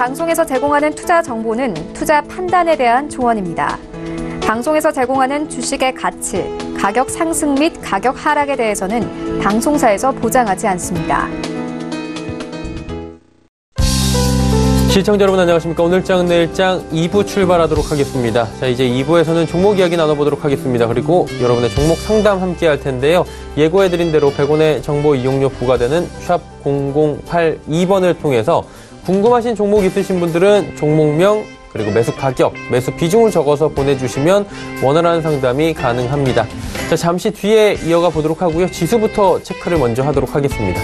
방송에서 제공하는 투자 정보는 투자 판단에 대한 조언입니다. 방송에서 제공하는 주식의 가치, 가격 상승 및 가격 하락에 대해서는 방송사에서 보장하지 않습니다. 시청자 여러분 안녕하십니까. 오늘장 내일장 2부 출발하도록 하겠습니다. 자, 이제 2부에서는 종목 이야기 나눠보도록 하겠습니다. 그리고 여러분의 종목 상담 함께 할 텐데요. 예고해드린 대로 100원의 정보 이용료 부과되는 샵 0082번을 통해서 궁금하신 종목 있으신 분들은 종목명 그리고 매수 가격, 매수 비중을 적어서 보내주시면 원활한 상담이 가능합니다. 자, 잠시 뒤에 이어가 보도록 하고요. 지수부터 체크를 먼저 하도록 하겠습니다.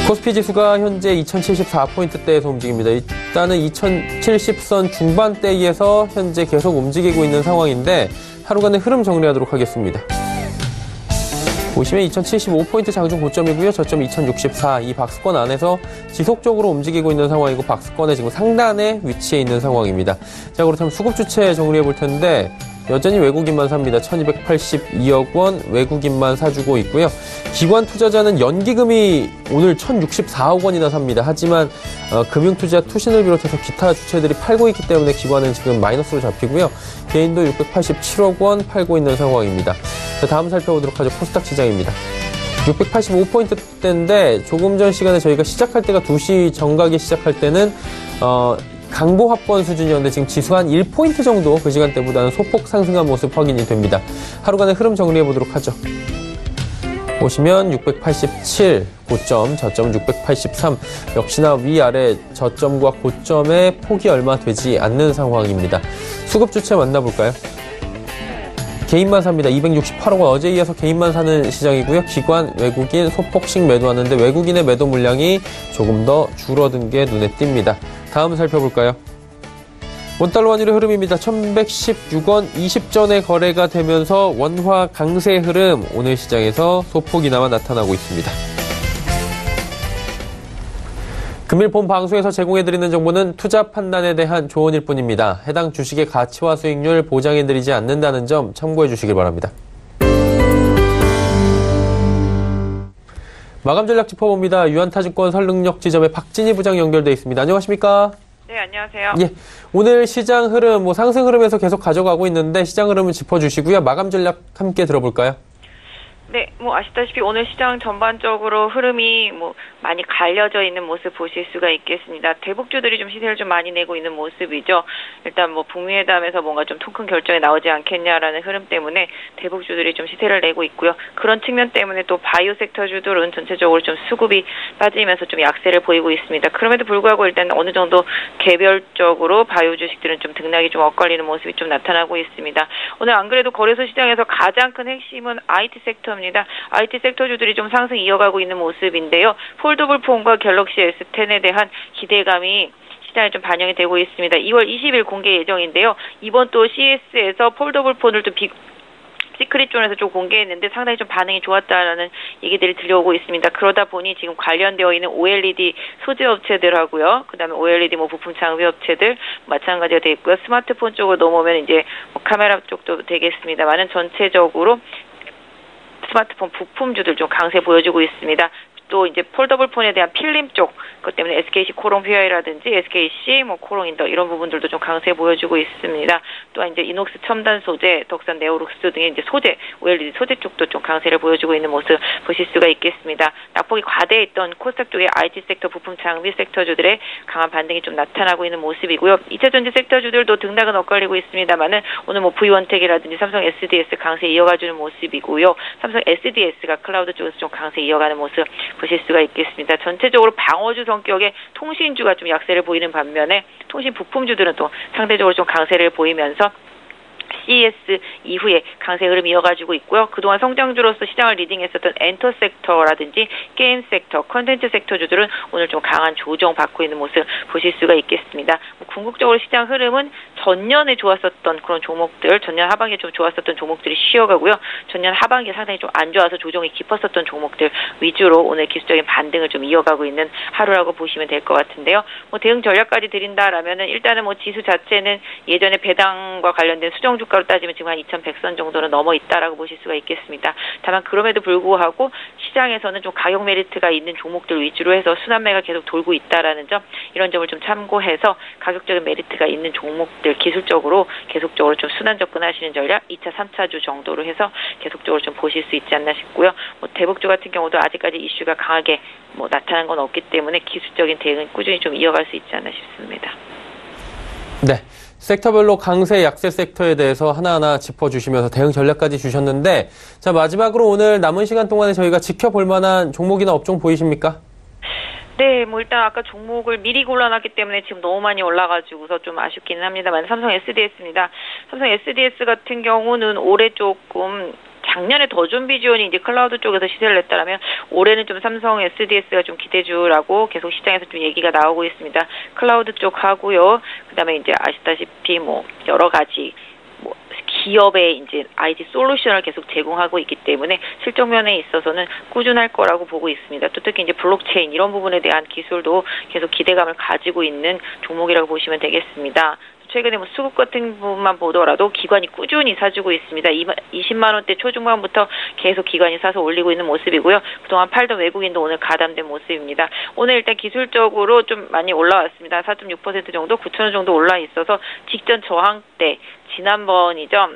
코스피 지수가 현재 2074포인트대에서 움직입니다. 일단은 2070선 중반대에서 현재 계속 움직이고 있는 상황인데 하루간의 흐름 정리하도록 하겠습니다. 보시면 2075포인트 장중 고점이고요. 저점 2064, 이 박스권 안에서 지속적으로 움직이고 있는 상황이고 박스권의 지금 상단에 위치해 있는 상황입니다. 자, 그렇다면 수급 주체 정리해 볼 텐데 여전히 외국인만 삽니다. 1282억 원 외국인만 사주고 있고요. 기관 투자자는 연기금이 오늘 1064억 원이나 삽니다. 하지만 금융투자 투신을 비롯해서 기타 주체들이 팔고 있기 때문에 기관은 지금 마이너스로 잡히고요. 개인도 687억 원 팔고 있는 상황입니다. 자, 다음 살펴보도록 하죠. 코스닥 시장입니다. 685포인트대인데 조금 전 시간에 저희가 시작할 때가 2시 정각에 시작할 때는 강보합권 수준이었는데 지금 지수 한 1포인트 정도 그 시간대보다는 소폭 상승한 모습 확인이 됩니다. 하루간의 흐름 정리해 보도록 하죠. 보시면 687 고점, 저점 683 역시나 위아래 저점과 고점의 폭이 얼마 되지 않는 상황입니다. 수급 주체 만나볼까요? 개인만 삽니다. 268억 원 어제에 이어서 개인만 사는 시장이고요. 기관, 외국인 소폭씩 매도하는데 외국인의 매도 물량이 조금 더 줄어든 게 눈에 띕니다. 다음 살펴볼까요? 원달러 환율의 흐름입니다. 1116원 20전에 거래가 되면서 원화 강세 흐름 오늘 시장에서 소폭이나마 나타나고 있습니다. 금일 본 방송에서 제공해드리는 정보는 투자 판단에 대한 조언일 뿐입니다. 해당 주식의 가치와 수익률 보장해드리지 않는다는 점 참고해 주시길 바랍니다. 마감 전략 짚어봅니다. 유한타증권 설능력 지점의 박진희 부장 연결돼 있습니다. 안녕하십니까? 네, 안녕하세요. 예, 오늘 시장 흐름, 상승 흐름에서 계속 가져가고 있는데 시장 흐름을 짚어주시고요. 마감 전략 함께 들어볼까요? 네, 아시다시피 오늘 시장 전반적으로 흐름이 많이 갈려져 있는 모습 보실 수가 있겠습니다. 대북주들이 좀 시세를 좀 많이 내고 있는 모습이죠. 일단 북미회담에서 뭔가 좀 통 큰 결정이 나오지 않겠냐라는 흐름 때문에 대북주들이 좀 시세를 내고 있고요. 그런 측면 때문에 또 바이오 섹터 주들은 전체적으로 좀 수급이 빠지면서 좀 약세를 보이고 있습니다. 그럼에도 불구하고 일단 어느 정도 개별적으로 바이오 주식들은 좀 등락이 좀 엇갈리는 모습이 좀 나타나고 있습니다. 오늘 안 그래도 거래소 시장에서 가장 큰 핵심은 IT 섹터입니다. IT 섹터주들이 좀 상승 이어가고 있는 모습인데요. 폴더블 폰과 갤럭시 S10에 대한 기대감이 시장에 좀 반영이 되고 있습니다. 2월 20일 공개 예정인데요. 이번 또 CES에서 폴더블 폰을 또 시크릿 존에서 좀 공개했는데 상당히 좀 반응이 좋았다라는 얘기들이 들려오고 있습니다. 그러다 보니 지금 관련되어 있는 OLED 소재 업체들하고요. 그다음에 OLED 부품 장비 업체들 마찬가지가 되어 있고요. 스마트폰 쪽으로 넘어오면 이제 카메라 쪽도 되겠습니다만은 전체적으로 스마트폰 부품주들 좀 강세 보여주고 있습니다. 또 이제 폴더블 폰에 대한 필름 쪽, 그것 때문에 SKC 코롱 PI라든지 SKC 코롱 인더 이런 부분들도 좀 강세 보여주고 있습니다. 또한 이제 이녹스 첨단 소재, 덕산 네오룩스 등의 이제 소재, OLED 소재 쪽도 좀 강세를 보여주고 있는 모습 보실 수가 있겠습니다. 낙폭이 과대했던 코스닥 쪽의 IT 섹터, 부품 장비 섹터주들의 강한 반등이 좀 나타나고 있는 모습이고요. 2차 전지 섹터주들도 등락은 엇갈리고 있습니다만은 오늘 V원텍이라든지 삼성 SDS 강세 이어가주는 모습이고요. 삼성 SDS가 클라우드 쪽에서 좀 강세 이어가는 모습 보실 수가 있겠습니다. 전체적으로 방어주 성격의 통신주가 좀 약세를 보이는 반면에 통신 부품주들은 또 상대적으로 좀 강세를 보이면서 CES 이후에 강세 흐름이 이어가지고 있고요. 그동안 성장주로서 시장을 리딩했었던 엔터 섹터라든지 게임 섹터, 컨텐츠 섹터주들은 오늘 좀 강한 조정 받고 있는 모습 보실 수가 있겠습니다. 궁극적으로 시장 흐름은 전년에 좋았었던 그런 종목들, 전년 하반기에 좀 좋았었던 종목들이 쉬어가고요. 전년 하반기에 상당히 좀 안 좋아서 조정이 깊었었던 종목들 위주로 오늘 기술적인 반등을 좀 이어가고 있는 하루라고 보시면 될 것 같은데요. 대응 전략까지 드린다라면은 일단은 지수 자체는 예전에 배당과 관련된 수정주 주가로 따지면 지금 한 2,100선 정도는 넘어 있다라고 보실 수가 있겠습니다. 다만 그럼에도 불구하고 시장에서는 좀 가격 메리트가 있는 종목들 위주로 해서 순환매가 계속 돌고 있다라는 점, 이런 점을 좀 참고해서 가격적인 메리트가 있는 종목들 기술적으로 계속적으로 좀 순환 접근하시는 전략 2차, 3차주 정도로 해서 계속적으로 좀 보실 수 있지 않나 싶고요. 대북주 같은 경우도 아직까지 이슈가 강하게 나타난 건 없기 때문에 기술적인 대응은 꾸준히 좀 이어갈 수 있지 않나 싶습니다. 네. 섹터별로 강세, 약세 섹터에 대해서 하나하나 짚어주시면서 대응 전략까지 주셨는데, 자, 마지막으로 오늘 남은 시간 동안에 저희가 지켜볼 만한 종목이나 업종 보이십니까? 네, 일단 아까 종목을 미리 골라놨기 때문에 지금 너무 많이 올라가지고서 좀 아쉽기는 합니다만, 삼성 SDS입니다. 삼성 SDS 같은 경우는 올해 조금 작년에 더 좀비 지원이 이제 클라우드 쪽에서 시세를 냈다라면 올해는 좀 삼성 SDS가 좀 기대주라고 계속 시장에서 좀 얘기가 나오고 있습니다. 클라우드 쪽 하고요. 그다음에 이제 아시다시피 여러 가지 기업의 이제 IT 솔루션을 계속 제공하고 있기 때문에 실적 면에 있어서는 꾸준할 거라고 보고 있습니다. 또 특히 이제 블록체인 이런 부분에 대한 기술도 계속 기대감을 가지고 있는 종목이라고 보시면 되겠습니다. 최근에 수급 같은 부분만 보더라도 기관이 꾸준히 사주고 있습니다. 20만 원대 초중반부터 계속 기관이 사서 올리고 있는 모습이고요. 그동안 팔던 외국인도 오늘 가담된 모습입니다. 오늘 일단 기술적으로 좀 많이 올라왔습니다. 4.6% 정도, 9,000원 정도 올라 있어서 직전 저항대 지난번이죠.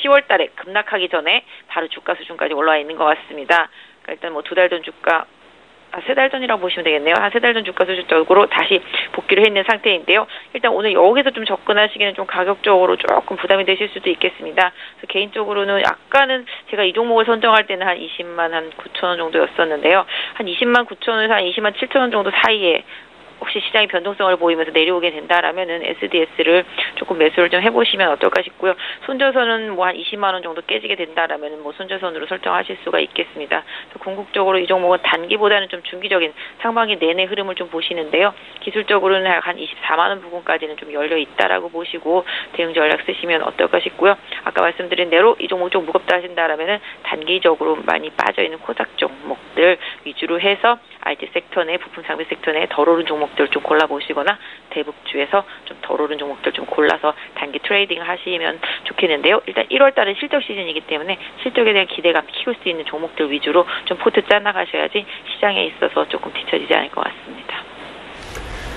10월 달에 급락하기 전에 바로 주가 수준까지 올라와 있는 것 같습니다. 그러니까 일단 2달 전 주가 3달 전이라고 보시면 되겠네요. 한 3달 전 주가 수준적으로 다시 복귀를 해 있는 상태인데요. 일단 오늘 여기서 좀 접근하시기는 좀 가격적으로 조금 부담이 되실 수도 있겠습니다. 그래서 개인적으로는 약간은 제가 이 종목을 선정할 때는 한 20만 한 9,000원 정도였었는데요. 한 20만 9,000원에서 한 20만 7,000원 정도 사이에 혹시 시장이 변동성을 보이면서 내려오게 된다라면은 SDS를 조금 매수를 좀 해보시면 어떨까 싶고요. 손절선은 한 20만 원 정도 깨지게 된다라면은 손절선으로 설정하실 수가 있겠습니다. 궁극적으로 이 종목은 단기보다는 좀 중기적인 상반기 내내 흐름을 좀 보시는데요. 기술적으로는 한 24만 원 부분까지는 좀 열려 있다라고 보시고 대응 전략 쓰시면 어떨까 싶고요. 아까 말씀드린 대로 이 종목 좀 무겁다 하신다라면은 단기적으로 많이 빠져 있는 코닥 종목들 위주로 해서 IT 섹터 내 부품 상비 섹터 내 덜 오른 종목들 좀 골라보시거나 대북주에서 좀 덜 오른 종목들 좀 골라서 단기 트레이딩 하시면 좋겠는데요. 일단 1월 달은 실적 시즌이기 때문에 실적에 대한 기대감 키울 수 있는 종목들 위주로 좀 포트 짜나가셔야지 시장에 있어서 조금 뒤처지지 않을 것 같습니다.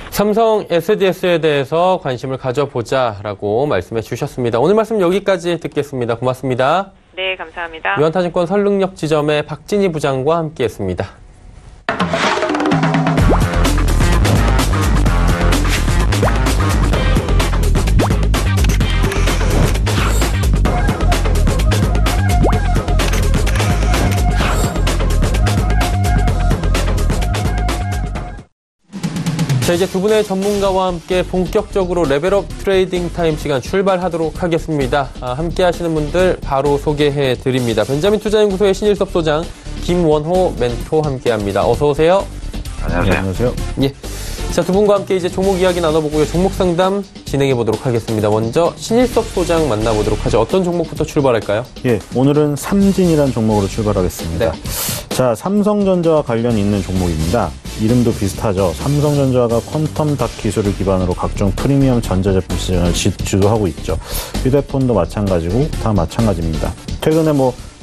삼성 SDS에 대해서 관심을 가져보자라고 말씀해 주셨습니다. 오늘 말씀 여기까지 듣겠습니다. 고맙습니다. 네, 감사합니다. 유한타증권 설릉역 지점의 박진희 부장과 함께했습니다. 자, 이제 두 분의 전문가와 함께 본격적으로 레벨업 트레이딩 타임 시간 출발하도록 하겠습니다. 함께 하시는 분들 바로 소개해 드립니다. 벤자민 투자연구소의 신일섭 소장, 김원호 멘토 함께 합니다. 어서 오세요. 안녕하세요. 안녕하세요. 예. 자, 두 분과 함께 이제 종목 이야기 나눠보고요. 종목 상담 진행해 보도록 하겠습니다. 먼저 신일섭 소장 만나보도록 하죠. 어떤 종목부터 출발할까요? 예, 오늘은 삼진이라는 종목으로 출발하겠습니다. 네. 자, 삼성전자와 관련 있는 종목입니다. 이름도 비슷하죠. 삼성전자가 퀀텀 닷 기술을 기반으로 각종 프리미엄 전자제품 시장을 주도하고 있죠. 휴대폰도 마찬가지고 다 마찬가지입니다. 최근에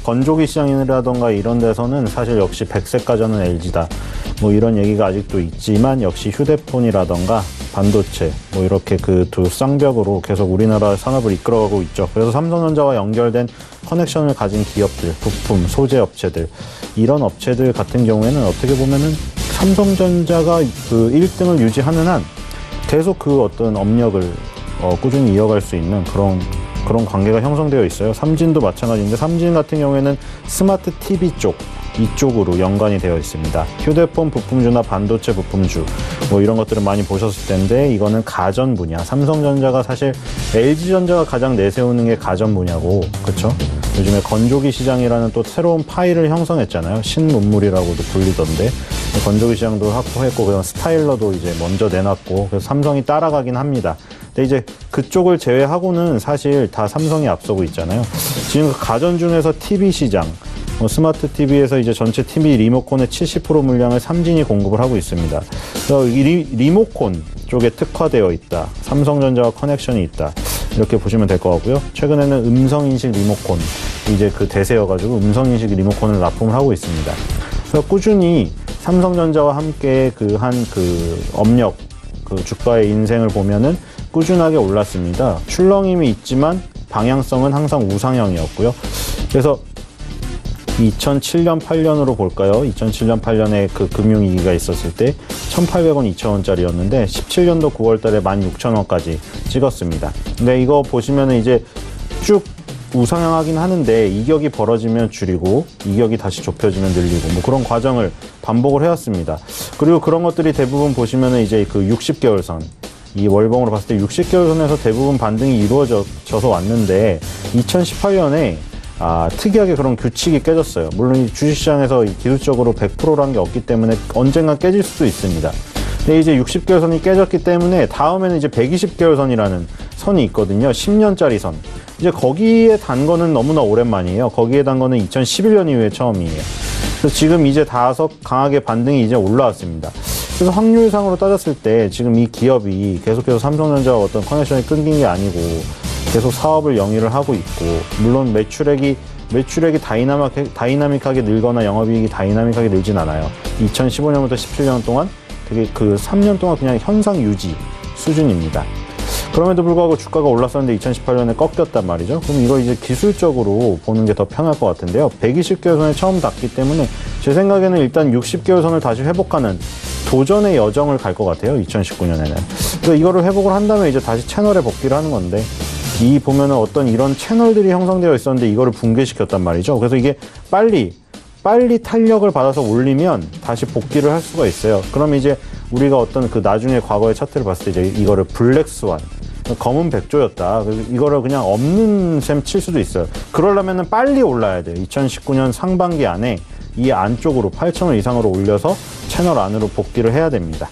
건조기 시장이라던가 이런 데서는 사실 역시 백색 가전은 LG다. 이런 얘기가 아직도 있지만 역시 휴대폰이라던가 반도체 이렇게 그 두 쌍벽으로 계속 우리나라 산업을 이끌어가고 있죠. 그래서 삼성전자와 연결된 커넥션을 가진 기업들, 부품, 소재 업체들 이런 업체들 같은 경우에는 어떻게 보면은 삼성전자가 그 1등을 유지하는 한 계속 그 어떤 업력을 꾸준히 이어갈 수 있는 그런 관계가 형성되어 있어요. 삼진도 마찬가지인데 삼진 같은 경우에는 스마트 TV 이쪽으로 연관이 되어 있습니다. 휴대폰 부품주나 반도체 부품주 이런 것들은 많이 보셨을 텐데 이거는 가전 분야. 삼성전자가 사실 LG전자가 가장 내세우는 게 가전 분야고, 그렇죠? 요즘에 건조기 시장이라는 또 새로운 파일을 형성했잖아요. 신문물이라고도 불리던데 건조기 시장도 확보했고 그다음 스타일러도 이제 먼저 내놨고 그래서 삼성이 따라가긴 합니다. 근데 이제 그쪽을 제외하고는 사실 다 삼성이 앞서고 있잖아요. 지금 가전 중에서 TV 시장, 스마트 TV에서 이제 전체 TV 리모컨의 70% 물량을 삼진이 공급을 하고 있습니다. 그래서 이 리모컨 쪽에 특화되어 있다. 삼성전자와 커넥션이 있다. 이렇게 보시면 될 것 같고요. 최근에는 음성인식 리모컨, 이제 그 대세여가지고 음성인식 리모컨을 납품을 하고 있습니다. 그래서 꾸준히 삼성전자와 함께 업력, 주가의 인생을 보면은 꾸준하게 올랐습니다. 출렁임이 있지만 방향성은 항상 우상향이었고요. 그래서 2007년, 8년으로 볼까요? 2007년, 8년에 그 금융위기가 있었을 때 1,800원, 2,000원짜리였는데 17년도 9월 달에 16,000원까지 찍었습니다. 근데 이거 보시면은 이제 쭉 우상향하긴 하는데 이격이 벌어지면 줄이고 이격이 다시 좁혀지면 늘리고 뭐 그런 과정을 반복을 해왔습니다. 그리고 그런 것들이 대부분 보시면은 이제 그 60개월 선, 이 월봉으로 봤을 때 60개월 선에서 대부분 반등이 이루어져서 왔는데 2018년에 특이하게 그런 규칙이 깨졌어요. 물론 이 주식시장에서 기술적으로 100%라는 게 없기 때문에 언젠가 깨질 수도 있습니다. 근데 이제 60개월 선이 깨졌기 때문에 다음에는 이제 120개월 선이라는 선이 있거든요. 10년짜리 선. 이제 거기에 단 거는 너무나 오랜만이에요. 거기에 단 거는 2011년 이후에 처음이에요. 그래서 지금 이제 닿아서 강하게 반등이 이제 올라왔습니다. 그래서 확률상으로 따졌을 때 지금 이 기업이 계속해서 삼성전자와 어떤 커넥션이 끊긴 게 아니고 계속 사업을 영위를 하고 있고, 물론 매출액이 다이나믹하게 늘거나 영업이익이 다이나믹하게 늘진 않아요. 2015년부터 17년 동안 되게 3년 동안 그냥 현상 유지 수준입니다. 그럼에도 불구하고 주가가 올랐었는데 2018년에 꺾였단 말이죠. 그럼 이거 이제 기술적으로 보는 게 더 편할 것 같은데요. 120개월 선에 처음 닿기 때문에 제 생각에는 일단 60개월 선을 다시 회복하는 도전의 여정을 갈 것 같아요. 2019년에는. 그래서 이거를 회복을 한다면 이제 다시 채널에 복귀를 하는 건데, 이 보면은 어떤 이런 채널들이 형성되어 있었는데 이거를 붕괴시켰단 말이죠. 그래서 이게 빨리 탄력을 받아서 올리면 다시 복귀를 할 수가 있어요. 그럼 이제 우리가 어떤 나중에 과거의 차트를 봤을 때 이제 이거를 블랙스완, 검은 백조였다. 그래서 이거를 그냥 없는 셈 칠 수도 있어요. 그러려면은 빨리 올라야 돼요. 2019년 상반기 안에 이 안쪽으로 8,000원 이상으로 올려서 채널 안으로 복귀를 해야 됩니다.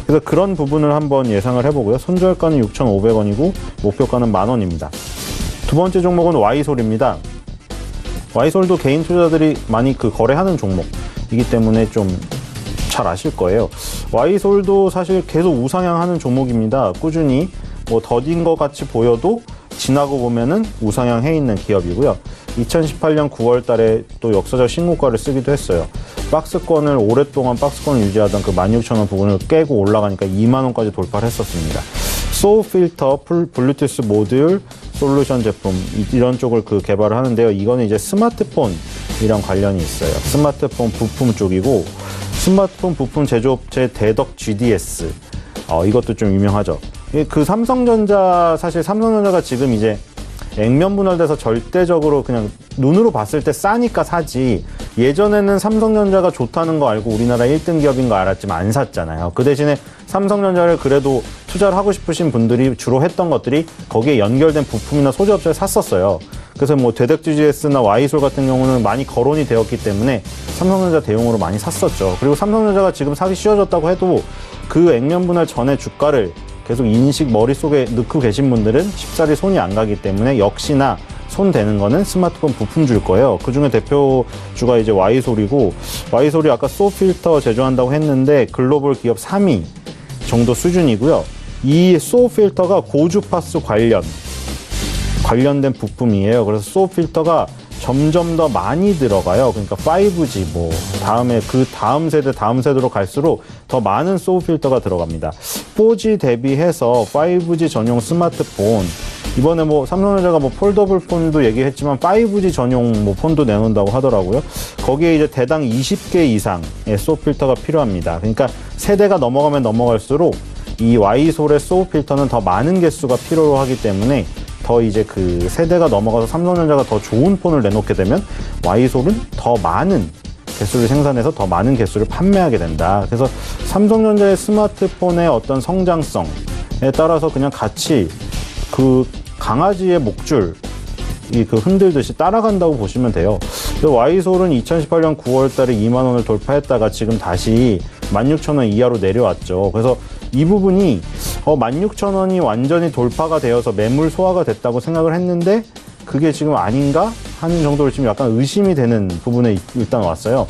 그래서 그런 부분을 한번 예상을 해보고요. 손절가는 6,500원이고 목표가는 10,000원입니다. 두 번째 종목은 와이솔입니다. 와이솔도 개인 투자자들이 많이 거래하는 종목이기 때문에 좀 잘 아실 거예요. 와이솔도 사실 계속 우상향하는 종목입니다. 꾸준히 더딘 것 같이 보여도 지나고 보면은 우상향해 있는 기업이고요. 2018년 9월 달에 또 역사적 신고가를 쓰기도 했어요. 박스권을 오랫동안 박스권을 유지하던 16,000원 부분을 깨고 올라가니까 20,000원까지 돌파를 했었습니다. 소우 필터, 블루투스 모듈, 솔루션 제품 이런 쪽을 개발을 하는데요. 이거는 이제 스마트폰이랑 관련이 있어요. 스마트폰 부품 쪽이고, 스마트폰 부품 제조업체 대덕 GDS, 이것도 좀 유명하죠. 사실 삼성전자가 지금 이제 액면 분할돼서 절대적으로 그냥 눈으로 봤을 때 싸니까 사지, 예전에는 삼성전자가 좋다는 거 알고 우리나라 1등 기업인 거 알았지만 안 샀잖아요. 그 대신에 삼성전자를 그래도 투자를 하고 싶으신 분들이 주로 했던 것들이 거기에 연결된 부품이나 소재업체를 샀었어요. 그래서 대덕 GDS나 와이솔 같은 경우는 많이 거론이 되었기 때문에 삼성전자 대용으로 많이 샀었죠. 그리고 삼성전자가 지금 사기 쉬워졌다고 해도 그 액면 분할 전에 주가를 계속 머릿속에 넣고 계신 분들은 쉽사리 손이 안 가기 때문에 역시나 손 대는 거는 스마트폰 부품줄 거예요. 그 중에 대표주가 이제 와이솔이고, 와이솔이 아까 소우 필터 제조한다고 했는데 글로벌 기업 3위 정도 수준이고요. 이 소우 필터가 고주파수 관련된 부품이에요. 그래서 소우 필터가 점점 더 많이 들어가요. 그러니까 5G 다음에 다음 세대로 갈수록 더 많은 소우 필터가 들어갑니다. 4G 대비해서 5G 전용 스마트폰, 이번에 삼성전자가 폴더블 폰도 얘기했지만 5G 전용 폰도 내놓는다고 하더라고요. 거기에 이제 대당 20개 이상의 소우 필터가 필요합니다. 그러니까 세대가 넘어가면 넘어갈수록 이 와이솔의 소우 필터는 더 많은 개수가 필요로 하기 때문에 더 이제 세대가 넘어가서 삼성전자가 더 좋은 폰을 내놓게 되면 와이솔은 더 많은 개수를 생산해서 더 많은 개수를 판매하게 된다. 그래서 삼성전자의 스마트폰의 어떤 성장성에 따라서 그냥 같이 강아지의 목줄 흔들듯이 따라간다고 보시면 돼요. 와이솔은 2018년 9월 달에 20,000원을 돌파했다가 지금 다시 16,000원 이하로 내려왔죠. 그래서 이 부분이 16,000원이 완전히 돌파가 되어서 매물 소화가 됐다고 생각을 했는데 그게 지금 아닌가 하는 정도로 지금 약간 의심이 되는 부분에 일단 왔어요.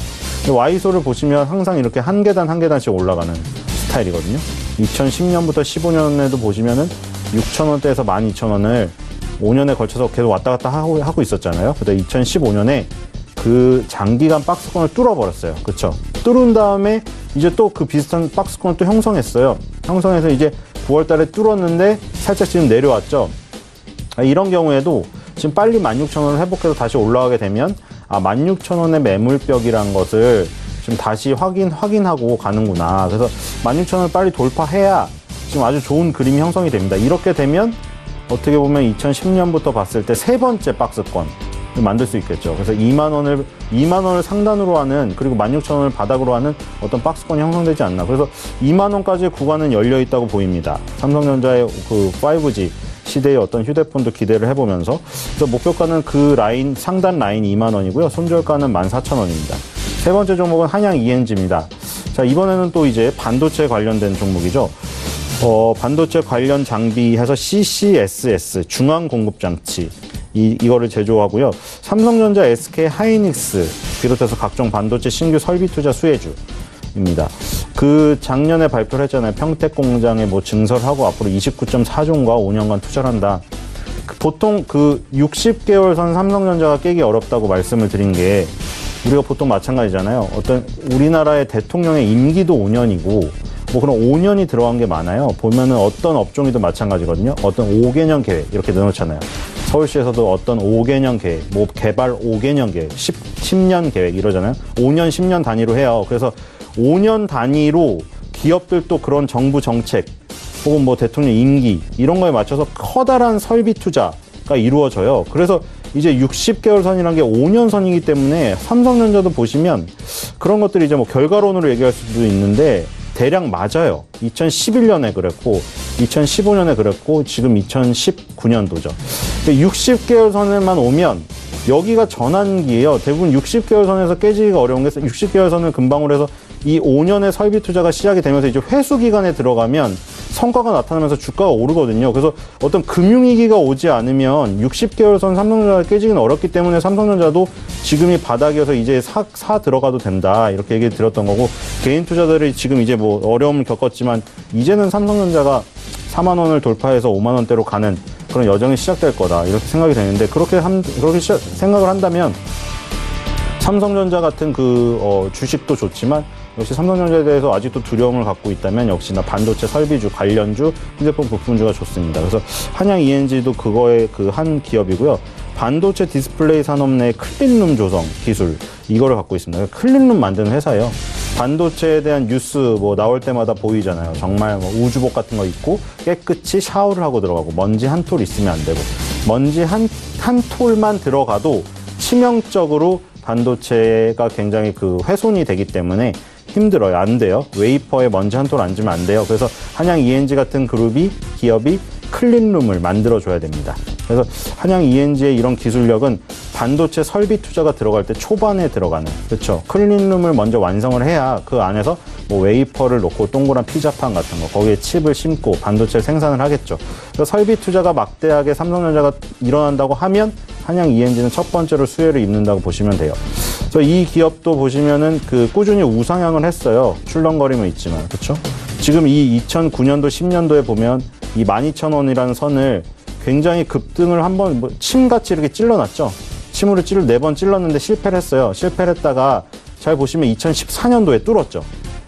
와이솔을 보시면 항상 이렇게 한 계단 한 계단씩 올라가는 스타일이거든요. 2010년부터 15년에도 보시면은 6,000원대에서 12,000원을 5년에 걸쳐서 계속 왔다 갔다 하고 있었잖아요. 그다음에 2015년에 그 장기간 박스권을 뚫어버렸어요. 그렇죠? 뚫은 다음에 이제 또 그 비슷한 박스권을 또 형성했어요. 형성해서 이제 9월 달에 뚫었는데 살짝 지금 내려왔죠. 이런 경우에도 지금 빨리 16,000원을 회복해서 다시 올라가게 되면 16,000원의 매물벽이란 것을 지금 다시 확인하고 가는구나. 그래서 16,000원을 빨리 돌파해야 지금 아주 좋은 그림이 형성이 됩니다. 이렇게 되면 어떻게 보면 2010년부터 봤을 때 세 번째 박스권 만들 수 있겠죠. 그래서 2만 원을 상단으로 하는, 그리고 16,000원을 바닥으로 하는 어떤 박스권이 형성되지 않나. 그래서 2만 원까지의 구간은 열려 있다고 보입니다. 삼성전자의 그 5G 시대의 어떤 휴대폰도 기대를 해보면서, 그래서 목표가는 그 라인, 상단 라인 2만 원이고요. 손절가는 14,000원입니다. 세 번째 종목은 한양 ENG입니다. 자, 이번에는 또 이제 반도체 관련된 종목이죠. 반도체 관련 장비 해서 CCSS, 중앙 공급 장치. 이거를 제조하고요. 삼성전자, SK 하이닉스 비롯해서 각종 반도체 신규 설비 투자 수혜주입니다. 그 작년에 발표를 했잖아요. 평택 공장에 뭐 증설하고 앞으로 29.4조인가 5년간 투자를 한다. 보통 그 60개월 선 삼성전자가 깨기 어렵다고 말씀을 드린 게, 우리가 보통 마찬가지잖아요. 어떤 우리나라의 대통령의 임기도 5년이고 뭐 그런 5년이 들어간 게 많아요. 보면은 어떤 업종이든 마찬가지거든요. 어떤 5개년 계획 이렇게 넣어놓잖아요. 서울시에서도 어떤 5개년 계획, 뭐 개발 5개년 계획, 10년 계획 이러잖아요. 5년, 10년 단위로 해요. 그래서 5년 단위로 기업들도 그런 정부 정책 혹은 뭐 대통령 임기 이런 거에 맞춰서 커다란 설비 투자가 이루어져요. 그래서 이제 60개월 선이라는 게 5년 선이기 때문에 삼성전자도 보시면 그런 것들이 이제 뭐 결과론으로 얘기할 수도 있는데 대략 맞아요. 2011년에 그랬고 2015년에 그랬고 지금 2019년도죠. 60개월 선에만 오면 여기가 전환기예요. 대부분 60개월 선에서 깨지기가 어려운 게 60개월 선을 금방으로 해서 이 5년의 설비 투자가 시작이 되면서 이제 회수 기간에 들어가면 성과가 나타나면서 주가가 오르거든요. 그래서 어떤 금융위기가 오지 않으면 60개월 선 삼성전자가 깨지기는 어렵기 때문에 삼성전자도 지금이 바닥이어서 이제 사 들어가도 된다. 이렇게 얘기 드렸던 거고, 개인 투자들이 지금 이제 뭐 어려움을 겪었지만 이제는 삼성전자가 4만 원을 돌파해서 5만 원대로 가는 그런 여정이 시작될 거다. 이렇게 생각이 되는데, 그렇게 생각을 한다면 삼성전자 같은 주식도 좋지만 역시 삼성전자에 대해서 아직도 두려움을 갖고 있다면 역시나 반도체 설비주, 관련주, 휴대폰 부품주가 좋습니다. 그래서 한양 ENG도 그거의 그 한 기업이고요. 반도체 디스플레이 산업 내 클린룸 조성 기술, 이거를 갖고 있습니다. 클린룸 만드는 회사예요. 반도체에 대한 뉴스 뭐 나올 때마다 보이잖아요. 정말 뭐 우주복 같은 거 입고 깨끗이 샤워를 하고 들어가고, 먼지 한 톨 있으면 안 되고, 먼지 한 톨만 들어가도 치명적으로 반도체가 굉장히 그 훼손이 되기 때문에 힘들어요. 안 돼요. 웨이퍼에 먼지 한 톨 앉으면 안 돼요. 그래서 한양 ENG 같은 기업이 클린룸을 만들어줘야 됩니다. 그래서 한양 ENG의 이런 기술력은 반도체 설비 투자가 들어갈 때 초반에 들어가는, 그렇죠. 클린룸을 먼저 완성을 해야 그 안에서 뭐 웨이퍼를 놓고 동그란 피자판 같은 거, 거기에 칩을 심고 반도체를 생산을 하겠죠. 그래서 설비 투자가 막대하게 삼성전자가 일어난다고 하면 한양 ENG는 첫 번째로 수혜를 입는다고 보시면 돼요. 그래서 이 기업도 보시면은 그 꾸준히 우상향을 했어요. 출렁거림은 있지만, 그렇죠. 지금 이 2009년도, 10년도에 보면 이 12,000원이라는 선을 굉장히 급등을 한번 침같이 이렇게 찔러놨죠. 침으로 4번 찔렀는데 실패를 했어요. 실패를 했다가 잘 보시면 2014년도에 뚫었죠.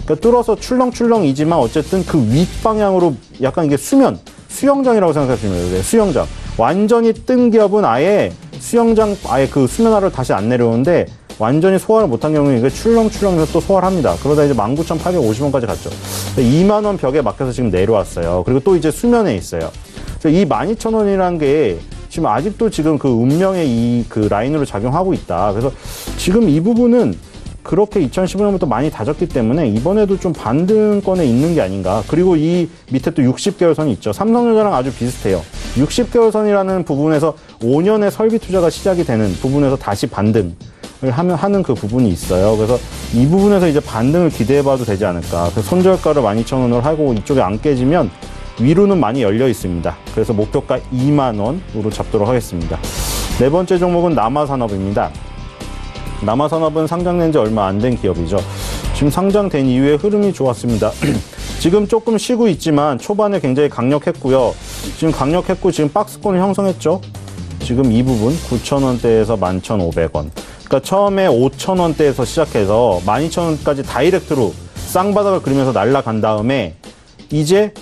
그러니까 뚫어서 출렁출렁이지만 어쨌든 그 윗방향으로 약간 이게 수영장이라고 생각하시면 돼요. 수영장. 완전히 뜬 기업은 아예 수영장, 아예 그 수면 아래로 다시 안 내려오는데 완전히 소화를 못한 경우에 이게 출렁출렁해서 또 소화를 합니다. 그러다 이제 19,850원까지 갔죠. 2만 원 벽에 막혀서 지금 내려왔어요. 그리고 또 이제 수면에 있어요. 그래서 이 12,000원이라는 게 지금 아직도 지금 그 운명의 이 그 라인으로 작용하고 있다. 그래서 지금 이 부분은 그렇게 2015년부터 많이 다졌기 때문에 이번에도 좀 반등권에 있는 게 아닌가. 그리고 이 밑에 또 60개월 선이 있죠. 삼성전자랑 아주 비슷해요. 60개월 선이라는 부분에서 5년의 설비 투자가 시작이 되는 부분에서 다시 반등을 하는 그 부분이 있어요. 그래서 이 부분에서 이제 반등을 기대해봐도 되지 않을까. 그래서 손절가를 12,000원을 하고 이쪽에 안 깨지면 위로는 많이 열려 있습니다. 그래서 목표가 2만 원으로 잡도록 하겠습니다. 네 번째 종목은 남아산업입니다. 남아산업은 상장된 지 얼마 안 된 기업이죠. 지금 상장된 이후에 흐름이 좋았습니다. 지금 조금 쉬고 있지만 초반에 굉장히 강력했고요. 지금 박스권을 형성했죠. 지금 이 부분 9,000원대에서 11,500원. 그러니까 처음에 5,000원대에서 시작해서 12,000원까지 다이렉트로 쌍바닥을 그리면서 날아간 다음에 이제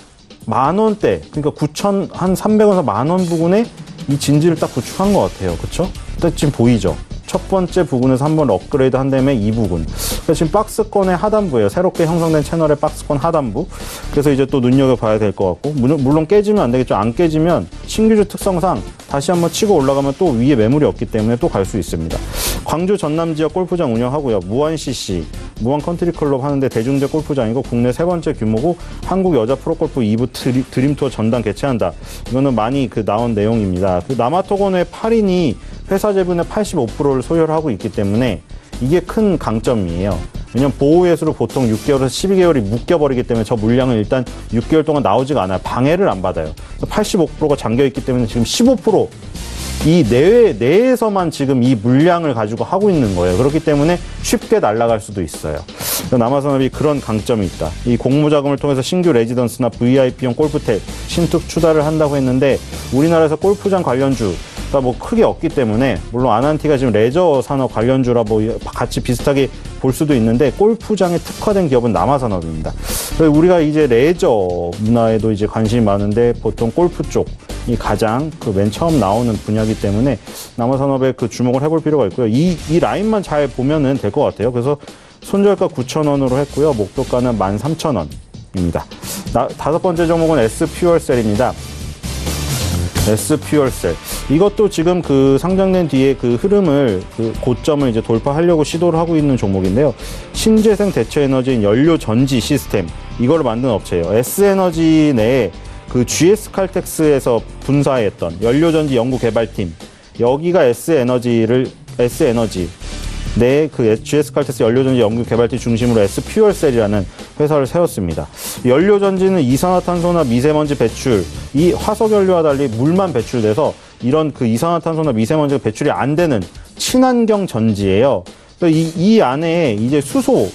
10,000원대, 그러니까 9,000, 한 300원에서 10,000원 부근에 이 진지를 딱 구축한 것 같아요. 그쵸? 일단 지금 보이죠? 첫 번째 부근에서 한번 업그레이드 한 다음에 이 부근. 그러니까 지금 박스권의 하단부예요. 새롭게 형성된 채널의 박스권 하단부. 그래서 이제 또 눈여겨봐야 될 것 같고, 물론 깨지면 안 되겠죠. 안 깨지면 신규주 특성상 다시 한번 치고 올라가면 또 위에 매물이 없기 때문에 또 갈 수 있습니다. 광주 전남 지역 골프장 운영하고요. 무한 CC, 무한 컨트리 클럽 하는데 대중제 골프장이고 국내 세 번째 규모고 한국 여자 프로골프 2부 드림투어 전당 개최한다. 이거는 많이 나온 내용입니다. 남아토건의 8인이 회사 재분의 85%를 소유를 하고 있기 때문에 이게 큰 강점이에요. 왜냐면 보호예수로 보통 6개월에서 12개월이 묶여버리기 때문에 저 물량은 일단 6개월 동안 나오지가 않아요. 방해를 안 받아요. 85%가 잠겨있기 때문에 지금 15% 이 내에서만 지금 이 물량을 가지고 하고 있는 거예요. 그렇기 때문에 쉽게 날아갈 수도 있어요. 남아산업이 그런 강점이 있다. 이 공모자금을 통해서 신규 레지던스나 VIP용 골프텔 신축 추가를 한다고 했는데 우리나라에서 골프장 관련주가 뭐 크게 없기 때문에 물론 아난티가 지금 레저 산업 관련주라 뭐 같이 비슷하게 볼 수도 있는데 골프장에 특화된 기업은 남아산업입니다. 우리가 이제 레저 문화에도 이제 관심이 많은데 보통 골프 쪽이 가장 맨 처음 나오는 분야이기 때문에 남아산업에 주목을 해볼 필요가 있고요. 이 라인만 잘 보면은 될 것 같아요. 그래서 손절가 9,000원으로 했고요. 목표가는 13,000원입니다. 다섯 번째 종목은 S퓨얼셀입니다. S퓨얼셀. 이것도 지금 상장된 뒤에 흐름을, 고점을 이제 돌파하려고 시도를 하고 있는 종목인데요. 신재생 대체에너지인 연료 전지 시스템. 이걸 만든 업체예요. S에너지 내에 GS 칼텍스에서 분사했던 연료전지 연구개발팀. 여기가 S에너지 내 GS 칼텍스 연료전지 연구개발팀 중심으로 S퓨얼셀이라는 회사를 세웠습니다. 연료전지는 이산화탄소나 미세먼지 배출, 이 화석연료와 달리 물만 배출돼서 이런 이산화탄소나 미세먼지가 배출이 안 되는 친환경 전지예요. 이 안에 이제 수소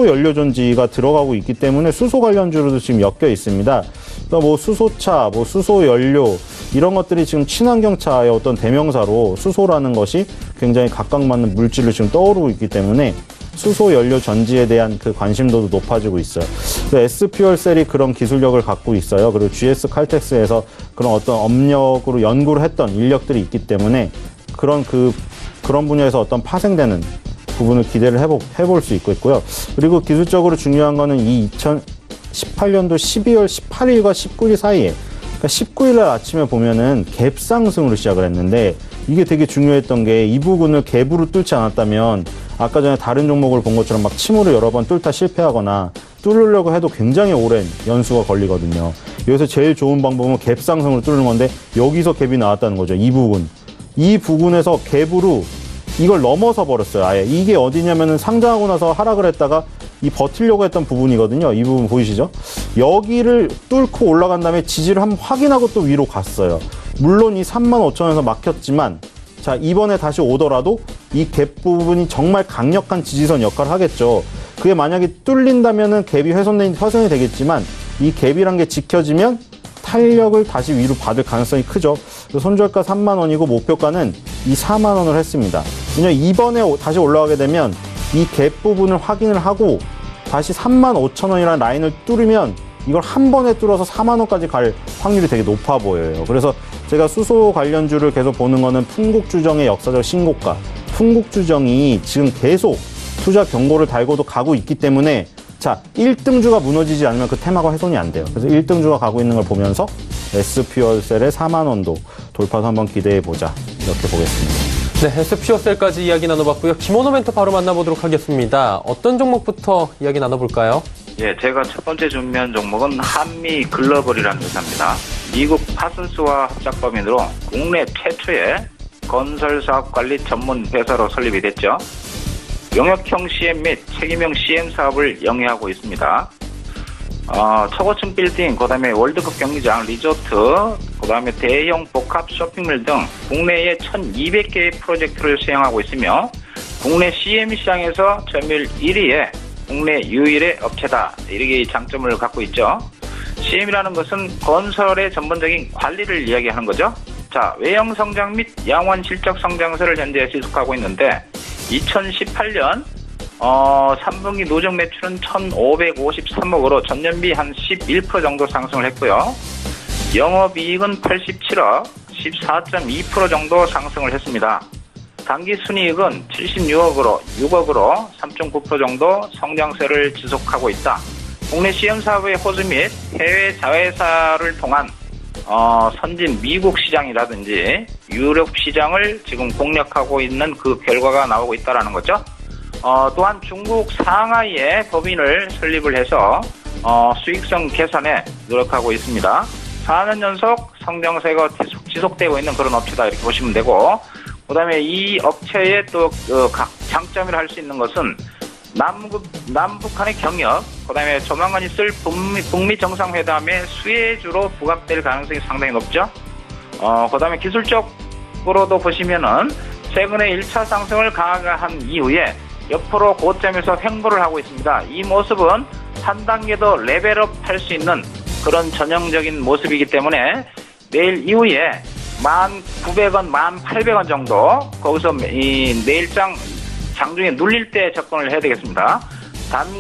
연료전지가 들어가고 있기 때문에 수소 관련주로도 지금 엮여 있습니다. 그러니까 수소차, 수소 연료 이런 것들이 지금 친환경차의 어떤 대명사로 수소라는 것이 굉장히 각광받는 물질로 지금 떠오르고 있기 때문에 수소 연료 전지에 대한 관심도도 높아지고 있어요. S퓨얼셀이 그런 기술력을 갖고 있어요. 그리고 GS 칼텍스에서 그런 어떤 업력으로 연구를 했던 인력들이 있기 때문에 그런 분야에서 어떤 파생되는 부분을 기대를 해볼 수 있고요. 그리고 기술적으로 중요한 거는 이 2018년도 12월 18일과 19일 사이에, 그러니까 19일 날 아침에 보면은 갭 상승으로 시작을 했는데 이게 되게 중요했던 게 이 부분을 갭으로 뚫지 않았다면 아까 전에 다른 종목을 본 것처럼 막 침으로 여러 번 뚫다 실패하거나 뚫으려고 해도 굉장히 오랜 연수가 걸리거든요. 여기서 제일 좋은 방법은 갭 상승으로 뚫는 건데 여기서 갭이 나왔다는 거죠. 이 부분에서 갭으로 이걸 넘어서 버렸어요. 아예. 이게 어디냐면은 상장하고 나서 하락을 했다가 이 버티려고 했던 부분이거든요. 이 부분 보이시죠? 여기를 뚫고 올라간 다음에 지지를 한번 확인하고 또 위로 갔어요. 물론 이 35,000원에서 막혔지만 자, 이번에 다시 오더라도 이 갭 부분이 정말 강력한 지지선 역할을 하겠죠. 그게 만약에 뚫린다면은 갭이 훼손이 되겠지만 이 갭이란 게 지켜지면 탄력을 다시 위로 받을 가능성이 크죠. 손절가 3만원이고 목표가는 이 4만원을 했습니다. 왜냐면 이번에 다시 올라가게 되면 이 갭 부분을 확인을 하고 다시 35,000원이라는 라인을 뚫으면 이걸 한 번에 뚫어서 4만원까지 갈 확률이 되게 높아 보여요. 그래서 제가 수소 관련주를 계속 보는 거는 풍국주정의 역사적 신고가. 풍국주정이 지금 계속 투자 경고를 달고도 가고 있기 때문에 자, 1등주가 무너지지 않으면 그 테마가 훼손이 안 돼요. 그래서 1등주가 가고 있는 걸 보면서 S퓨얼셀의 4만원도 돌파도 한번 기대해보자. 이렇게 보겠습니다. 네, S퓨얼셀까지 이야기 나눠봤고요. 김원호 멘토 바로 만나보도록 하겠습니다. 어떤 종목부터 이야기 나눠볼까요? 예, 제가 첫 번째 준비한 종목은 한미 글로벌이라는 회사입니다. 미국 파슨스와 합작법인으로 국내 최초의 건설사업관리 전문 회사로 설립이 됐죠. 용역형 CM 및 책임형 CM 사업을 영위하고 있습니다. 초고층 빌딩, 그 다음에 월드컵 경기장, 리조트, 그 다음에 대형 복합 쇼핑몰 등 국내에 1,200개의 프로젝트를 수행하고 있으며 국내 CM 시장에서 점유율 1위의 국내 유일의 업체다. 이렇게 장점을 갖고 있죠. CM이라는 것은 건설의 전반적인 관리를 이야기하는 거죠. 자, 외형 성장 및 양원 실적 성장세를 현재 지속하고 있는데 2018년 3분기 누적 매출은 1,553억으로 전년비 한 11% 정도 상승을 했고요. 영업이익은 87억, 14.2% 정도 상승을 했습니다. 당기 순이익은 76억으로 3.9% 정도 성장세를 지속하고 있다. 국내 시험사업의 호주 및 해외 자회사를 통한 선진 미국 시장이라든지 유럽 시장을 지금 공략하고 있는 그 결과가 나오고 있다는 거죠. 또한 중국 상하이에 법인을 설립을 해서 수익성 개선에 노력하고 있습니다. 4년 연속 성장세가 지속되고 있는 그런 업체다 이렇게 보시면 되고, 그 다음에 이 업체의 또 각 장점이라 할 수 있는 것은 남북한의 경협, 그 다음에 조만간 있을 북미 정상회담의 수혜주로 부각될 가능성이 상당히 높죠. 그 다음에 기술적으로도 보시면은 최근에 1차 상승을 강하게 한 이후에 옆으로 고점에서 횡보를 하고 있습니다. 이 모습은 한 단계 더 레벨업 할 수 있는 그런 전형적인 모습이기 때문에 내일 이후에 1,900원, 1,800원 정도 거기서 이 내일장 장중에 눌릴 때 접근을 해야 되겠습니다.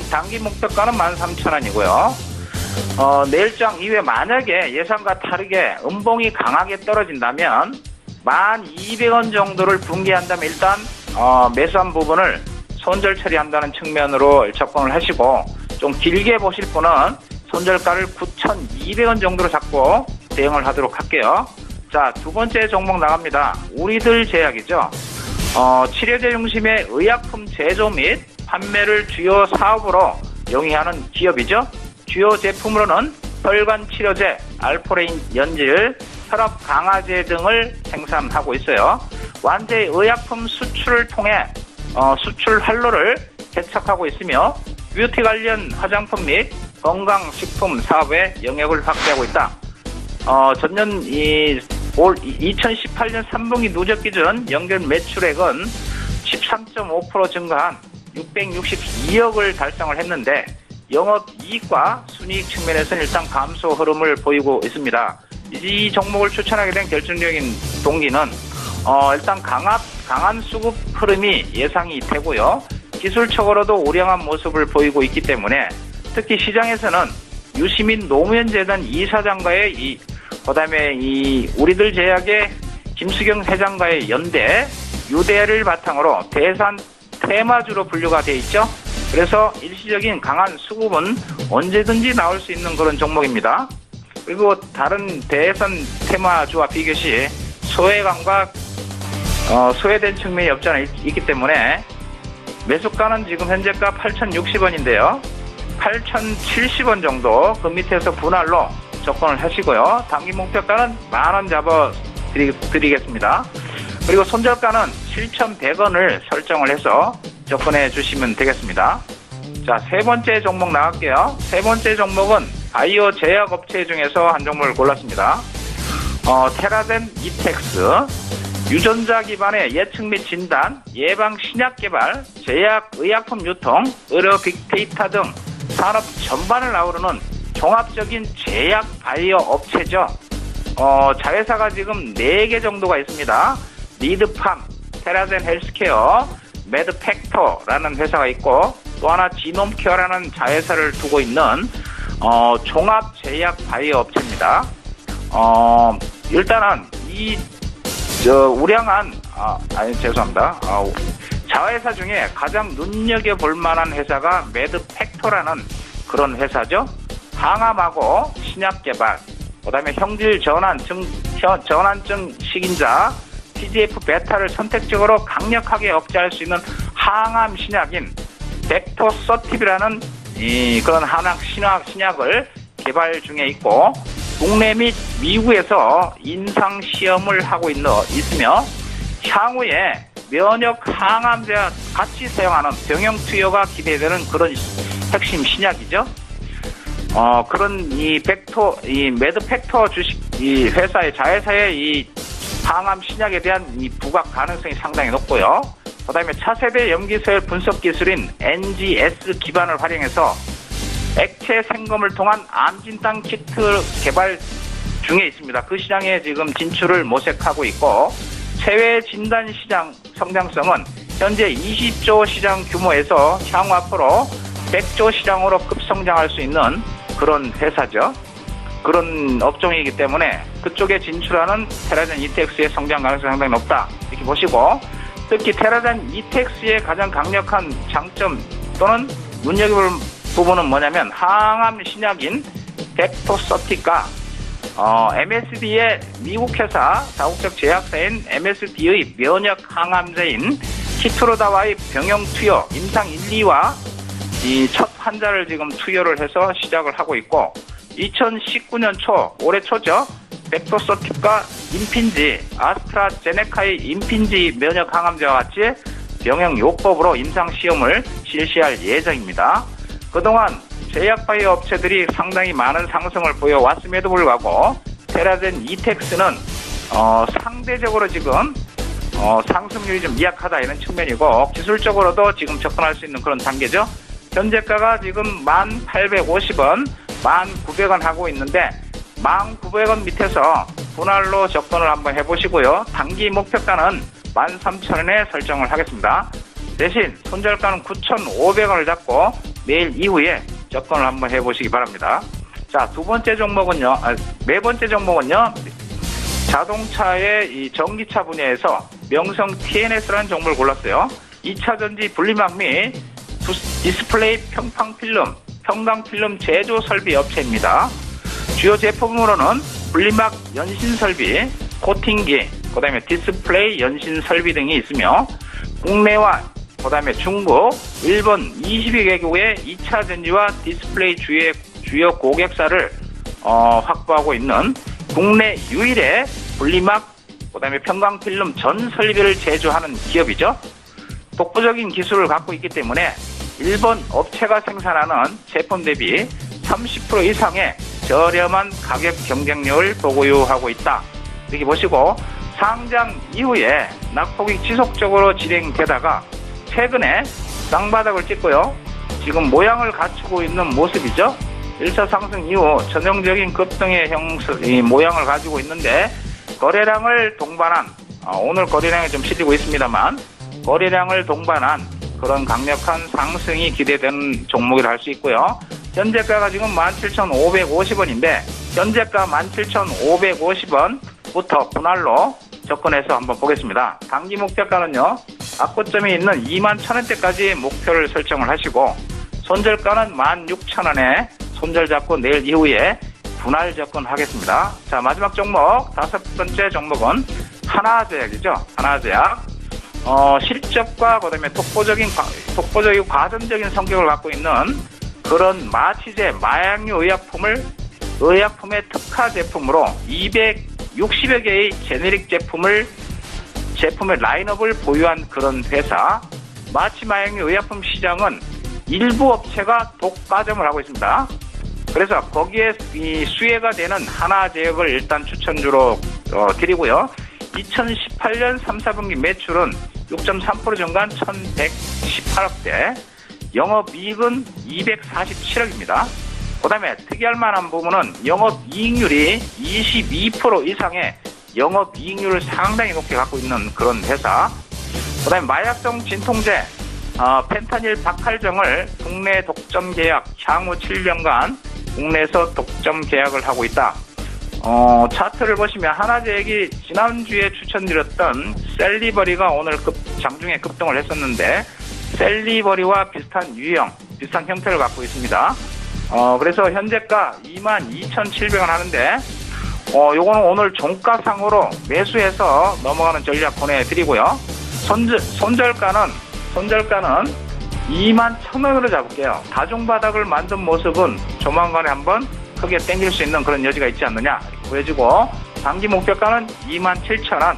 단기 목표가는 13,000원이고요. 내일장 이후에 만약에 예상과 다르게 음봉이 강하게 떨어진다면 1,200원 정도를 붕괴한다면 일단 매수한 부분을 손절 처리한다는 측면으로 접근을 하시고, 좀 길게 보실 분은 손절가를 9,200원 정도로 잡고 대응을 하도록 할게요. 자, 두 번째 종목 나갑니다. 우리들 제약이죠. 치료제 중심의 의약품 제조 및 판매를 주요 사업으로 영위하는 기업이죠. 주요 제품으로는 혈관 치료제, 알포레인 연질, 혈압 강화제 등을 생산하고 있어요. 완제의 의약품 수출을 통해 수출 활로를 개척하고 있으며 뷰티 관련 화장품 및 건강식품 사업의 영역을 확대하고 있다. 전년 올 2018년 3분기 누적 기준 연결 매출액은 13.5% 증가한 662억을 달성을 했는데 영업이익과 순이익 측면에서는 일단 감소 흐름을 보이고 있습니다. 이 종목을 추천하게 된 결정적인 동기는 일단 강한 수급 흐름이 예상이 되고요. 기술적으로도 우량한 모습을 보이고 있기 때문에 특히 시장에서는 유시민 노무현 재단 이사장과의 그다음에 이 우리들 제약의 김수경 회장과의 연대, 유대를 바탕으로 대산 테마주로 분류가 돼 있죠. 그래서 일시적인 강한 수급은 언제든지 나올 수 있는 그런 종목입니다. 그리고 다른 대선 테마주와 비교시 소외감과 소외된 측면이 없지 않아 있기 때문에 매수가는 지금 현재가 8,060원인데요. 8,070원 정도 그 밑에서 분할로 접근을 하시고요. 단기 목표가는 10,000원 잡아 드리겠습니다. 그리고 손절가는 7,100원을 설정을 해서 접근해 주시면 되겠습니다. 자, 세 번째 종목 나갈게요. 세 번째 종목은 바이오 제약업체 중에서 한 종목을 골랐습니다. 테라덴 이텍스, 유전자 기반의 예측 및 진단, 예방 신약 개발, 제약, 의약품 유통, 의료 빅데이터 등 산업 전반을 아우르는 종합적인 제약 바이오 업체죠. 자회사가 지금 4개 정도가 있습니다. 리드팜, 테라젠 헬스케어, 매드팩터라는 회사가 있고 또 하나 지놈케어라는 자회사를 두고 있는 종합 제약 바이오 업체입니다. 일단은 우량한 죄송합니다. 자회사 중에 가장 눈여겨볼 만한 회사가 매드팩터라는 그런 회사죠. 항암하고 신약 개발, 그 다음에 형질 전환증 식인자 TGF 베타를 선택적으로 강력하게 억제할 수 있는 항암 신약인 벡터서티브라는 그런 신약을 개발 중에 있고 국내 및 미국에서 임상 시험을 하고 있으며 향후에 면역 항암제와 같이 사용하는 병용 투여가 기대되는 그런 핵심 신약이죠. 그런 매드팩터 주식 회사의 자회사의 이 항암 신약에 대한 이 부각 가능성이 상당히 높고요. 그다음에 차세대 염기서열 분석 기술인 NGS 기반을 활용해서 액체 생검을 통한 암 진단 키트 개발 중에 있습니다. 그 시장에 지금 진출을 모색하고 있고 체외 진단 시장 성장성은 현재 20조 시장 규모에서 향후 앞으로 100조 시장으로 급성장할 수 있는 그런 회사죠. 그런 업종이기 때문에 그쪽에 진출하는 테라젠 이텍스의 성장 가능성이 상당히 높다. 이렇게 보시고 특히 테라젠 이텍스의 가장 강력한 장점 또는 눈여겨볼 부분은 뭐냐면 항암 신약인 벡토서틱과 MSD의 미국 회사 다국적 제약사인 MSD의 면역 항암제인 키트로다와의 병용 투여 임상 1, 2와 이 첫 환자를 지금 투여를 해서 시작을 하고 있고 2019년 초 올해 초죠. 벡토서틱과 임핀지 아스트라제네카의 임핀지 면역 항암제와 같이 병용 요법으로 임상 시험을 실시할 예정입니다. 그동안 제약바이오 업체들이 상당히 많은 상승을 보여왔음에도 불구하고 테라젠 이텍스는 상대적으로 지금 상승률이 좀 미약하다 이런 측면이고 기술적으로도 지금 접근할 수 있는 그런 단계죠. 현재가가 지금 1,850원, 1,900원 하고 있는데 1,900원 밑에서 분할로 접근을 한번 해보시고요. 단기 목표가는 13,000원에 설정을 하겠습니다. 대신 손절가는 9,500원을 잡고 내일 이후에 접근을 한번 해보시기 바랍니다. 자, 네 번째 종목은요. 자동차의 이 전기차 분야에서 명성 TNS라는 종목을 골랐어요. 2차 전지 분리막 및 디스플레이 평강필름 제조 설비 업체입니다. 주요 제품으로는 분리막 연신 설비, 코팅기, 그 다음에 디스플레이 연신 설비 등이 있으며 국내와 그 다음에 중국, 일본 22개국의 2차 전지와 디스플레이 주요 고객사를 확보하고 있는 국내 유일의 분리막, 그 다음에 평광필름 전 설비를 제조하는 기업이죠. 독보적인 기술을 갖고 있기 때문에 일본 업체가 생산하는 제품 대비 30% 이상의 저렴한 가격 경쟁력을 보유하고 있다. 이렇게 보시고 상장 이후에 낙폭이 지속적으로 진행되다가 최근에 쌍바닥을 찍고요. 지금 모양을 갖추고 있는 모습이죠. 1차 상승 이후 전형적인 급등의 모양을 가지고 있는데 거래량을 동반한 오늘 거래량이 좀 실리고 있습니다만 거래량을 동반한 그런 강력한 상승이 기대되는 종목이라 할 수 있고요. 현재가가 지금 17,550원인데 현재가 17,550원부터 분할로 접근해서 한번 보겠습니다. 단기 목표가는요. 악고점이 있는 21,000원대까지 목표를 설정을 하시고 손절가는 16,000원에 손절 잡고 내일 이후에 분할 접근하겠습니다. 자, 마지막 종목 5번째 종목은 하나제약이죠. 하나제약. 실적과 그다음에 독보적이고 과점적인 성격을 갖고 있는 그런 마취제, 마약류 의약품의 특화 제품으로 260여 개의 제네릭 제품의 라인업을 보유한 그런 회사. 마취 마약류 의약품 시장은 일부 업체가 독과점을 하고 있습니다. 그래서 거기에 이 수혜가 되는 하나제약을 일단 추천주로 드리고요. 2018년 3, 4분기 매출은 6.3% 증가한 1,118억대, 영업이익은 247억입니다. 그 다음에 특이할 만한 부분은 영업이익률이 22% 이상의 영업이익률을 상당히 높게 갖고 있는 그런 회사. 그 다음에 마약성 진통제, 펜타닐 박할정을 국내 독점 계약 향후 7년간 국내에서 독점 계약을 하고 있다. 차트를 보시면 하나제약이 지난주에 추천드렸던 셀리버리가 오늘 장중에 급등을 했었는데 셀리버리와 비슷한 유형, 비슷한 형태를 갖고 있습니다. 그래서 현재가 22,700원 하는데 요거는 오늘 종가상으로 매수해서 넘어가는 전략 보내드리고요. 손절가는 21,000원으로 잡을게요. 다중바닥을 만든 모습은 조만간에 한번 크게 땡길 수 있는 그런 여지가 있지 않느냐 보여지고 단기 목표가는 27,000원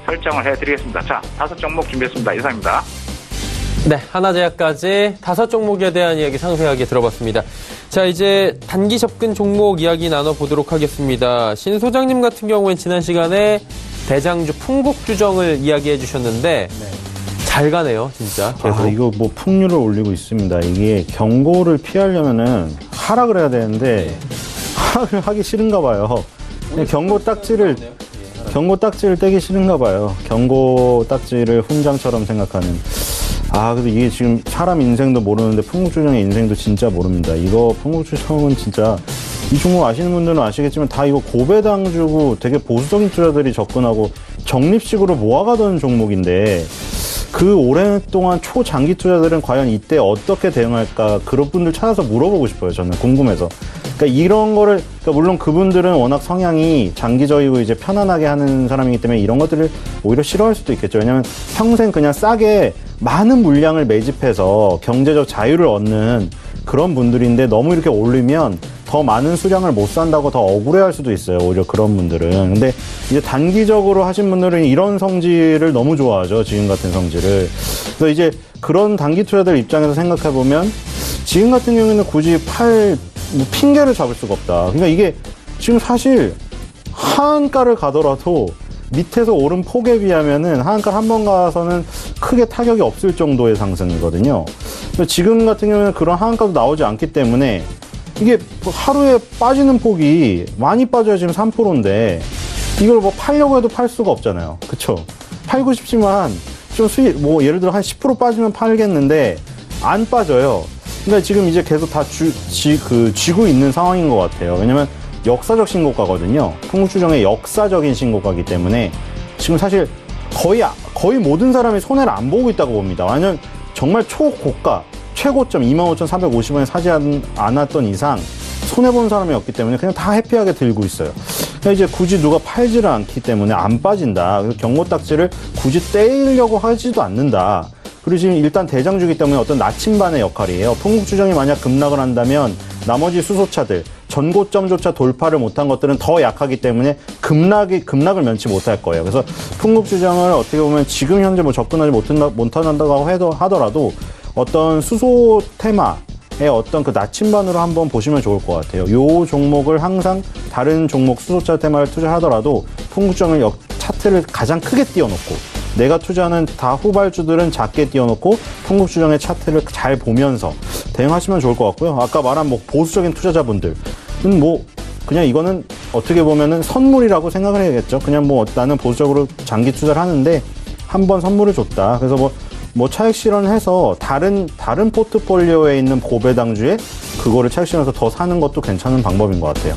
설정을 해드리겠습니다. 자, 5종목 준비했습니다. 이상입니다. 네, 하나제약까지 5종목에 대한 이야기 상세하게 들어봤습니다. 자, 이제 단기 접근 종목 이야기 나눠보도록 하겠습니다. 신 소장님 같은 경우엔 지난 시간에 대장주 풍국주정을 이야기해 주셨는데 잘 가네요, 진짜. 계속. 이거 뭐 풍류를 올리고 있습니다. 이게 경고를 피하려면은 하락을 해야 되는데 하락을 하기 싫은가 봐요. 경고 딱지를 떼기 싫은가 봐요. 경고 딱지를 훈장처럼 생각하는. 근데 이게 지금 사람 인생도 모르는데 풍국주정의 인생도 진짜 모릅니다. 이거 풍국주정은 진짜 이 종목 아시는 분들은 아시겠지만 다 이거 고배당주고 되게 보수적인 투자들이 접근하고 적립식으로 모아가던 종목인데 그 오랫동안 초장기 투자들은 과연 이때 어떻게 대응할까 그런 분들 찾아서 물어보고 싶어요. 저는 궁금해서. 그러니까 이런 거를 물론 그분들은 워낙 성향이 장기적이고 이제 편안하게 하는 사람이기 때문에 이런 것들을 오히려 싫어할 수도 있겠죠. 왜냐하면 평생 그냥 싸게 많은 물량을 매집해서 경제적 자유를 얻는 그런 분들인데 너무 이렇게 올리면 더 많은 수량을 못 산다고 더 억울해할 수도 있어요. 오히려 그런 분들은. 근데 이제 단기적으로 하신 분들은 이런 성질을 너무 좋아하죠. 지금 같은 성질을. 그래서 이제 그런 단기 투자들 입장에서 생각해 보면 지금 같은 경우에는 굳이 핑계를 잡을 수가 없다. 그러니까 이게 지금 사실 하한가를 가더라도 밑에서 오른 폭에 비하면은 하한가 한 번 가서는 크게 타격이 없을 정도의 상승이거든요. 지금 같은 경우에는 그런 하한가도 나오지 않기 때문에 이게 하루에 빠지는 폭이 많이 빠져야 지금 3%인데 이걸 뭐 팔려고 해도 팔 수가 없잖아요. 그쵸? 팔고 싶지만 좀 예를 들어 한 10% 빠지면 팔겠는데 안 빠져요. 그러니까 지금 이제 계속 다 쥐고 있는 상황인 것 같아요. 왜냐면 역사적 신고가거든요. 풍국주정의 역사적인 신고가이기 때문에 지금 사실 거의 모든 사람이 손해를 안 보고 있다고 봅니다. 완전 정말 초고가 최고점 25,450원에 사지 않았던 이상 손해본 사람이 없기 때문에 그냥 다 해피하게 들고 있어요. 그러니까 이제 굳이 누가 팔지를 않기 때문에 안 빠진다. 그래서 경고딱지를 굳이 떼려고 하지도 않는다. 그리고 지금 일단 대장주기 때문에 어떤 나침반의 역할이에요. 풍국주정이 만약 급락을 한다면 나머지 수소차들 전고점조차 돌파를 못한 것들은 더 약하기 때문에 급락을 면치 못할 거예요. 그래서 풍국주정을 어떻게 보면 지금 현재 뭐 접근하지 못한다고 하더라도 어떤 수소 테마의 어떤 그 나침반으로 한번 보시면 좋을 것 같아요. 요 종목을 항상 다른 종목 수소차 테마를 투자하더라도 풍국주정을 차트를 가장 크게 띄워놓고 내가 투자하는 다 후발주들은 작게 띄워놓고 풍국주정의 차트를 잘 보면서 대응하시면 좋을 것 같고요. 아까 말한 뭐 보수적인 투자자분들은 뭐 그냥 이거는 어떻게 보면은 선물이라고 생각을 해야겠죠. 그냥 뭐 나는 보수적으로 장기 투자를 하는데 한번 선물을 줬다. 그래서 뭐 차익 실현해서 다른 포트폴리오에 있는 고배당주에 그거를 차익 실현해서 더 사는 것도 괜찮은 방법인 것 같아요.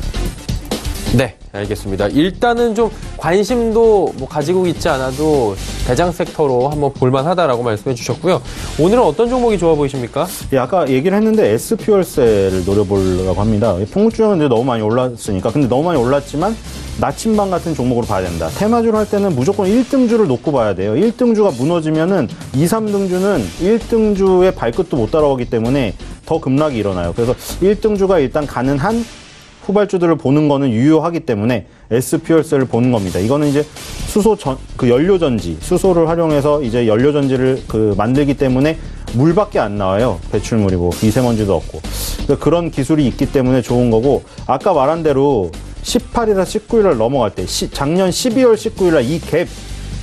네, 알겠습니다. 일단은 좀 관심도 뭐 가지고 있지 않아도 대장 섹터로 한번 볼만하다라고 말씀해 주셨고요. 오늘은 어떤 종목이 좋아 보이십니까? 예, 아까 얘기를 했는데 S퓨얼셀을 노려보려고 합니다. 풍국주정은 이제 너무 많이 올랐으니까. 근데 너무 많이 올랐지만 나침반 같은 종목으로 봐야 된다. 테마주를 할 때는 무조건 1등주를 놓고 봐야 돼요. 1등주가 무너지면은 2, 3등주는 1등주의 발끝도 못 따라오기 때문에 더 급락이 일어나요. 그래서 1등주가 일단 가는 한 후발주들을 보는 거는 유효하기 때문에 S퓨얼셀을 보는 겁니다. 이거는 이제 연료전지, 수소를 활용해서 이제 연료전지를 만들기 때문에 물밖에 안 나와요. 배출물이고 미세먼지도 없고. 그러니까 그런 기술이 있기 때문에 좋은 거고, 아까 말한 대로 18일이나 19일날 넘어갈 때, 작년 12월 19일날 이 갭,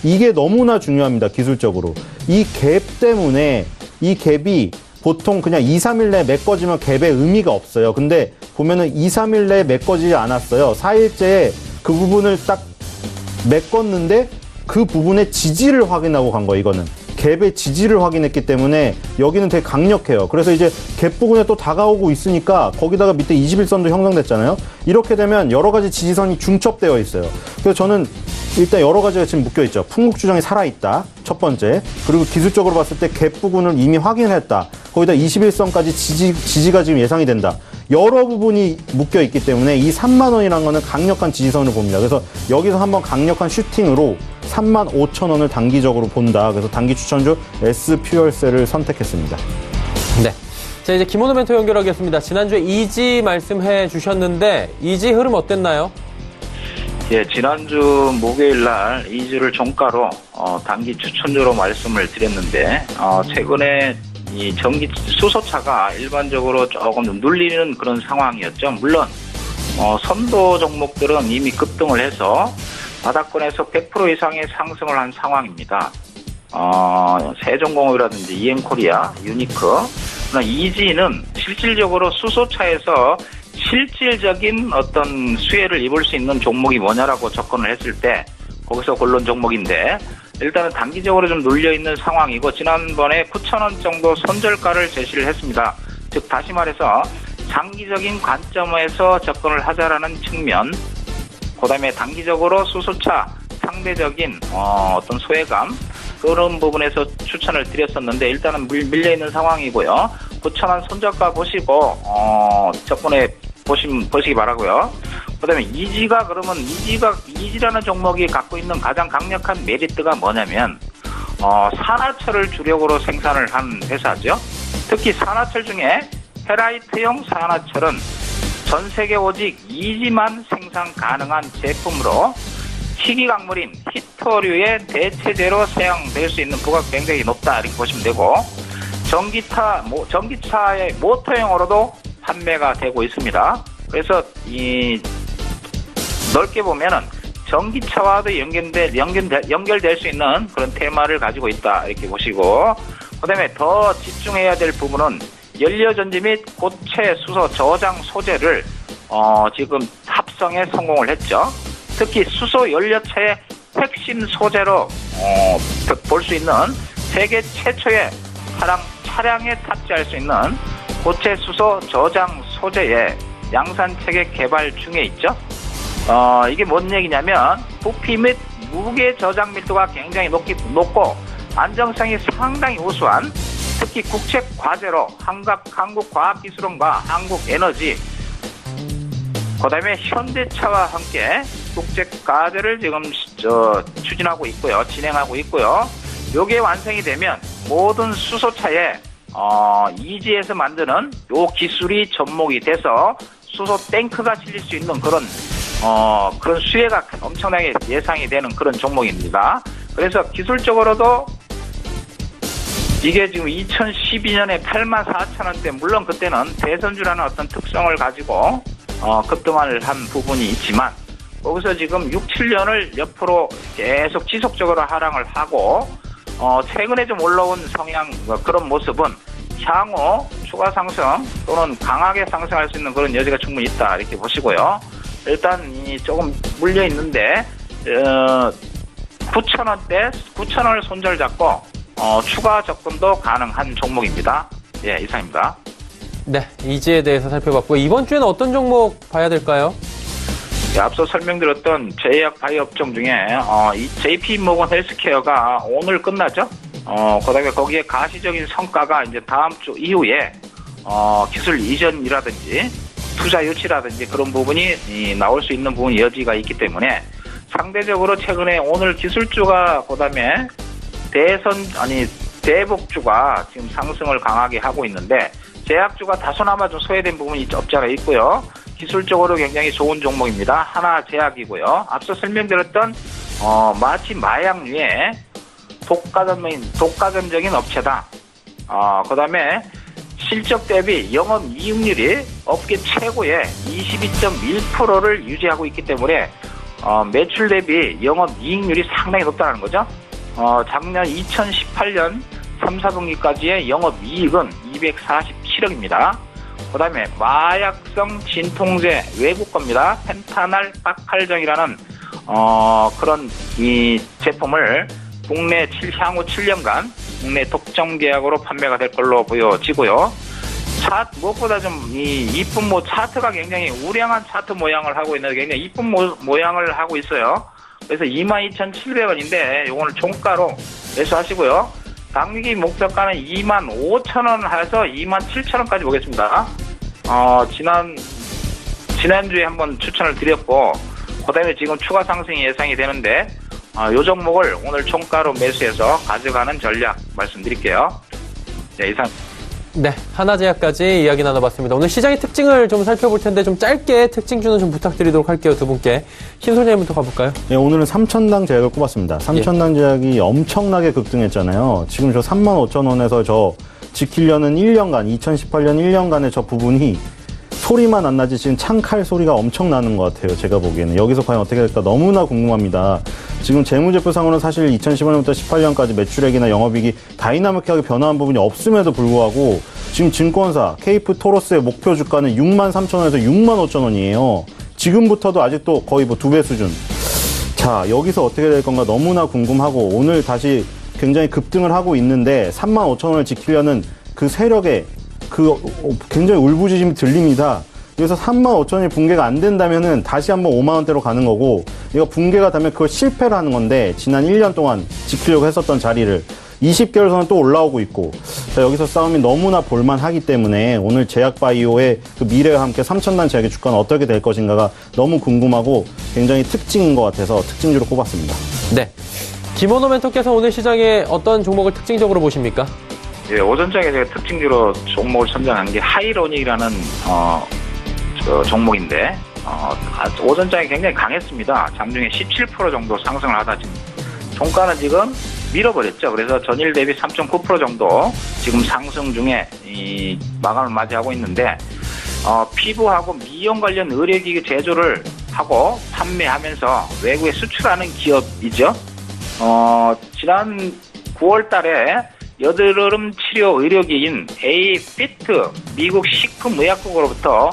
이게 너무나 중요합니다. 기술적으로. 이 갭 때문에 이 갭이 보통 그냥 2, 3일 내에 메꿔지면 갭의 의미가 없어요. 근데 보면은 2, 3일 내에 메꿔지지 않았어요. 4일째에 그 부분을 딱 메꿨는데 그 부분의 지지를 확인하고 간 거예요. 이거는 갭의 지지를 확인했기 때문에 여기는 되게 강력해요. 그래서 이제 갭 부분에 또 다가오고 있으니까 거기다가 밑에 21선도 형성됐잖아요. 이렇게 되면 여러 가지 지지선이 중첩되어 있어요. 그래서 저는 일단 여러 가지가 지금 묶여있죠. 풍국주정이 살아있다. 첫 번째. 그리고 기술적으로 봤을 때 갭 부분을 이미 확인했다. 거기다 21선까지 지지가 지금 예상이 된다. 여러 부분이 묶여있기 때문에 이 3만 원이라는 거는 강력한 지지선을 봅니다. 그래서 여기서 한번 강력한 슈팅으로 3만 5천 원을 단기적으로 본다. 그래서 단기 추천주 S퓨얼셀을 선택했습니다. 네. 자, 이제 김원호 멘토 연결하겠습니다. 지난주에 이지 말씀해 주셨는데 이지 흐름 어땠나요? 예, 지난주 목요일 날 이지를 종가로 단기 추천주로 말씀을 드렸는데 최근에 이 전기 수소차가 일반적으로 조금 눌리는 그런 상황이었죠. 물론 선도 종목들은 이미 급등을 해서 바닥권에서 100% 이상의 상승을 한 상황입니다. 세종공업이라든지 EM코리아, 유니크, 그러나 이지는 실질적으로 수소차에서 실질적인 어떤 수혜를 입을 수 있는 종목이 뭐냐라고 접근을 했을 때 거기서 고른 종목인데 일단은 단기적으로 좀 눌려있는 상황이고 지난번에 9,000원 정도 손절가를 제시를 했습니다. 즉 다시 말해서 장기적인 관점에서 접근을 하자라는 측면, 그 다음에 단기적으로 수소차 상대적인 어떤 소외감 그런 부분에서 추천을 드렸었는데 일단은 밀려있는 상황이고요. 9,000원 손절가 보시고 접근해 보시기 바라고요. 그 다음에 이지라는 종목이 갖고 있는 가장 강력한 메리트가 뭐냐면 산화철을 주력으로 생산을 한 회사죠. 특히 산화철 중에 페라이트형 산화철은 전 세계 오직 이지만 생산 가능한 제품으로 희귀 강물인 히토류의 대체제로 사용될 수 있는 부가가 굉장히 높다 이렇게 보시면 되고 전기차의 모터형으로도 판매가 되고 있습니다. 그래서 넓게 보면은 전기차와도 연결될 수 있는 그런 테마를 가지고 있다 이렇게 보시고, 그다음에 더 집중해야 될 부분은 연료전지 및 고체 수소 저장 소재를 지금 합성에 성공을 했죠. 특히 수소 연료차의 핵심 소재로 볼 수 있는 세계 최초의 차량에 탑재할 수 있는 고체 수소 저장 소재의 양산 체계 개발 중에 있죠. 이게 뭔 얘기냐면 부피 및 무게 저장 밀도가 굉장히 높고 안정성이 상당히 우수한, 특히 국책 과제로 한국과학기술원과 한국에너지, 그 다음에 현대차와 함께 국책 과제를 지금 추진하고 있고요. 진행하고 있고요. 요게 완성이 되면 모든 수소차에 이지에서 만드는 요 기술이 접목이 돼서 수소 탱크가 실릴 수 있는 그런 수혜가 엄청나게 예상이 되는 그런 종목입니다. 그래서 기술적으로도 이게 지금 2012년에 84,000원대, 물론 그때는 대선주라는 어떤 특성을 가지고 급등을 한 부분이 있지만 거기서 지금 6, 7년을 옆으로 계속 지속적으로 하락을 하고 최근에 좀 올라온 성향 그런 모습은 향후 추가 상승 또는 강하게 상승할 수 있는 그런 여지가 충분히 있다 이렇게 보시고요. 일단 조금 물려 있는데 9,000원을 손절 잡고 추가 접근도 가능한 종목입니다. 예, 이상입니다. 네, 이지에 대해서 살펴봤고 이번 주에는 어떤 종목 봐야 될까요? 예, 앞서 설명드렸던 제약 바이오 업종 중에 이 JP모건 헬스케어가 오늘 끝나죠. 그다음에 거기에 가시적인 성과가 이제 다음 주 이후에 기술 이전이라든지 투자 유치라든지 그런 부분이 나올 수 있는 부분 여지가 있기 때문에 상대적으로 최근에 오늘 기술주가 그다음에 대복주가 지금 상승을 강하게 하고 있는데 제약주가 다소나마 좀 소외된 부분이 없지 않아 있고요. 기술적으로 굉장히 좋은 종목입니다. 하나제약이고요. 앞서 설명드렸던 마치 마약류의 독과점적인 업체다. 그다음에 실적 대비 영업이익률이 업계 최고의 22.1%를 유지하고 있기 때문에 매출 대비 영업이익률이 상당히 높다는 거죠. 작년 2018년 3, 4분기까지의 영업이익은 247억입니다. 그 다음에 마약성 진통제 외국 겁니다. 펜타날 박할정이라는 그런 이 제품을 국내 향후 7년간 국내 독점 계약으로 판매가 될 걸로 보여지고요. 무엇보다 좀 이쁜 차트가 굉장히 우량한 차트 모양을 하고 있는데 굉장히 이쁜 모양을 하고 있어요. 그래서 22,700원인데 요거는 종가로 매수하시고요. 당기 목표가는 25,000원 해서 27,000원까지 보겠습니다. 지난주에 한번 추천을 드렸고, 그 다음에 지금 추가 상승이 예상이 되는데, 요 종목을 오늘 종가로 매수해서 가져가는 전략 말씀드릴게요. 네, 이상. 네, 하나제약까지 이야기 나눠봤습니다. 오늘 시장의 특징을 좀 살펴볼 텐데 좀 짧게 특징주는 좀 부탁드리도록 할게요. 두 분께. 신소장님부터 가볼까요? 네, 오늘은 삼천당 제약을 꼽았습니다. 삼천당 제약이 엄청나게 급등했잖아요. 지금 저 35,000원에서 저 지키려는 1년간, 2018년 1년간의 저 부분이 소리만 안 나지 지금 창칼 소리가 엄청 나는 것 같아요. 제가 보기에는. 여기서 과연 어떻게 될까 너무나 궁금합니다. 지금 재무제표상으로는 사실 2015년부터 18년까지 매출액이나 영업이익이 다이나믹하게 변화한 부분이 없음에도 불구하고 지금 증권사 케이프 토로스의 목표 주가는 63,000원에서 65,000원이에요. 지금부터도 아직도 거의 뭐 2배 수준. 자, 여기서 어떻게 될 건가 너무나 궁금하고 오늘 다시 굉장히 급등을 하고 있는데 35,000원을 지키려는 그 세력에 굉장히 울부짖음이 들립니다. 그래서 35,000원이 붕괴가 안 된다면은 다시 한번 5만 원대로 가는 거고, 이거 붕괴가 되면 그걸 실패를 하는 건데, 지난 1년 동안 지키려고 했었던 자리를 20개월선은 또 올라오고 있고, 자, 여기서 싸움이 너무나 볼만하기 때문에 오늘 제약바이오의 그 미래와 함께 3,000단 제약의 주가는 어떻게 될 것인가가 너무 궁금하고 굉장히 특징인 것 같아서 특징주로 꼽았습니다. 네. 김원호 멘토께서 오늘 시장에 어떤 종목을 특징적으로 보십니까? 예, 오전장에 제가 특징주로 종목을 선정한 게 하이로닉이라는 종목인데 오전장에 굉장히 강했습니다. 장중에 17% 정도 상승을 하다 지금 종가는 지금 밀어버렸죠. 그래서 전일 대비 3.9% 정도 지금 상승 중에 이 마감을 맞이하고 있는데 피부하고 미용 관련 의료기기 제조를 하고 판매하면서 외국에 수출하는 기업이죠. 지난 9월 달에 여드름 치료 의료기기인 A-FIT 미국 식품의약국으로부터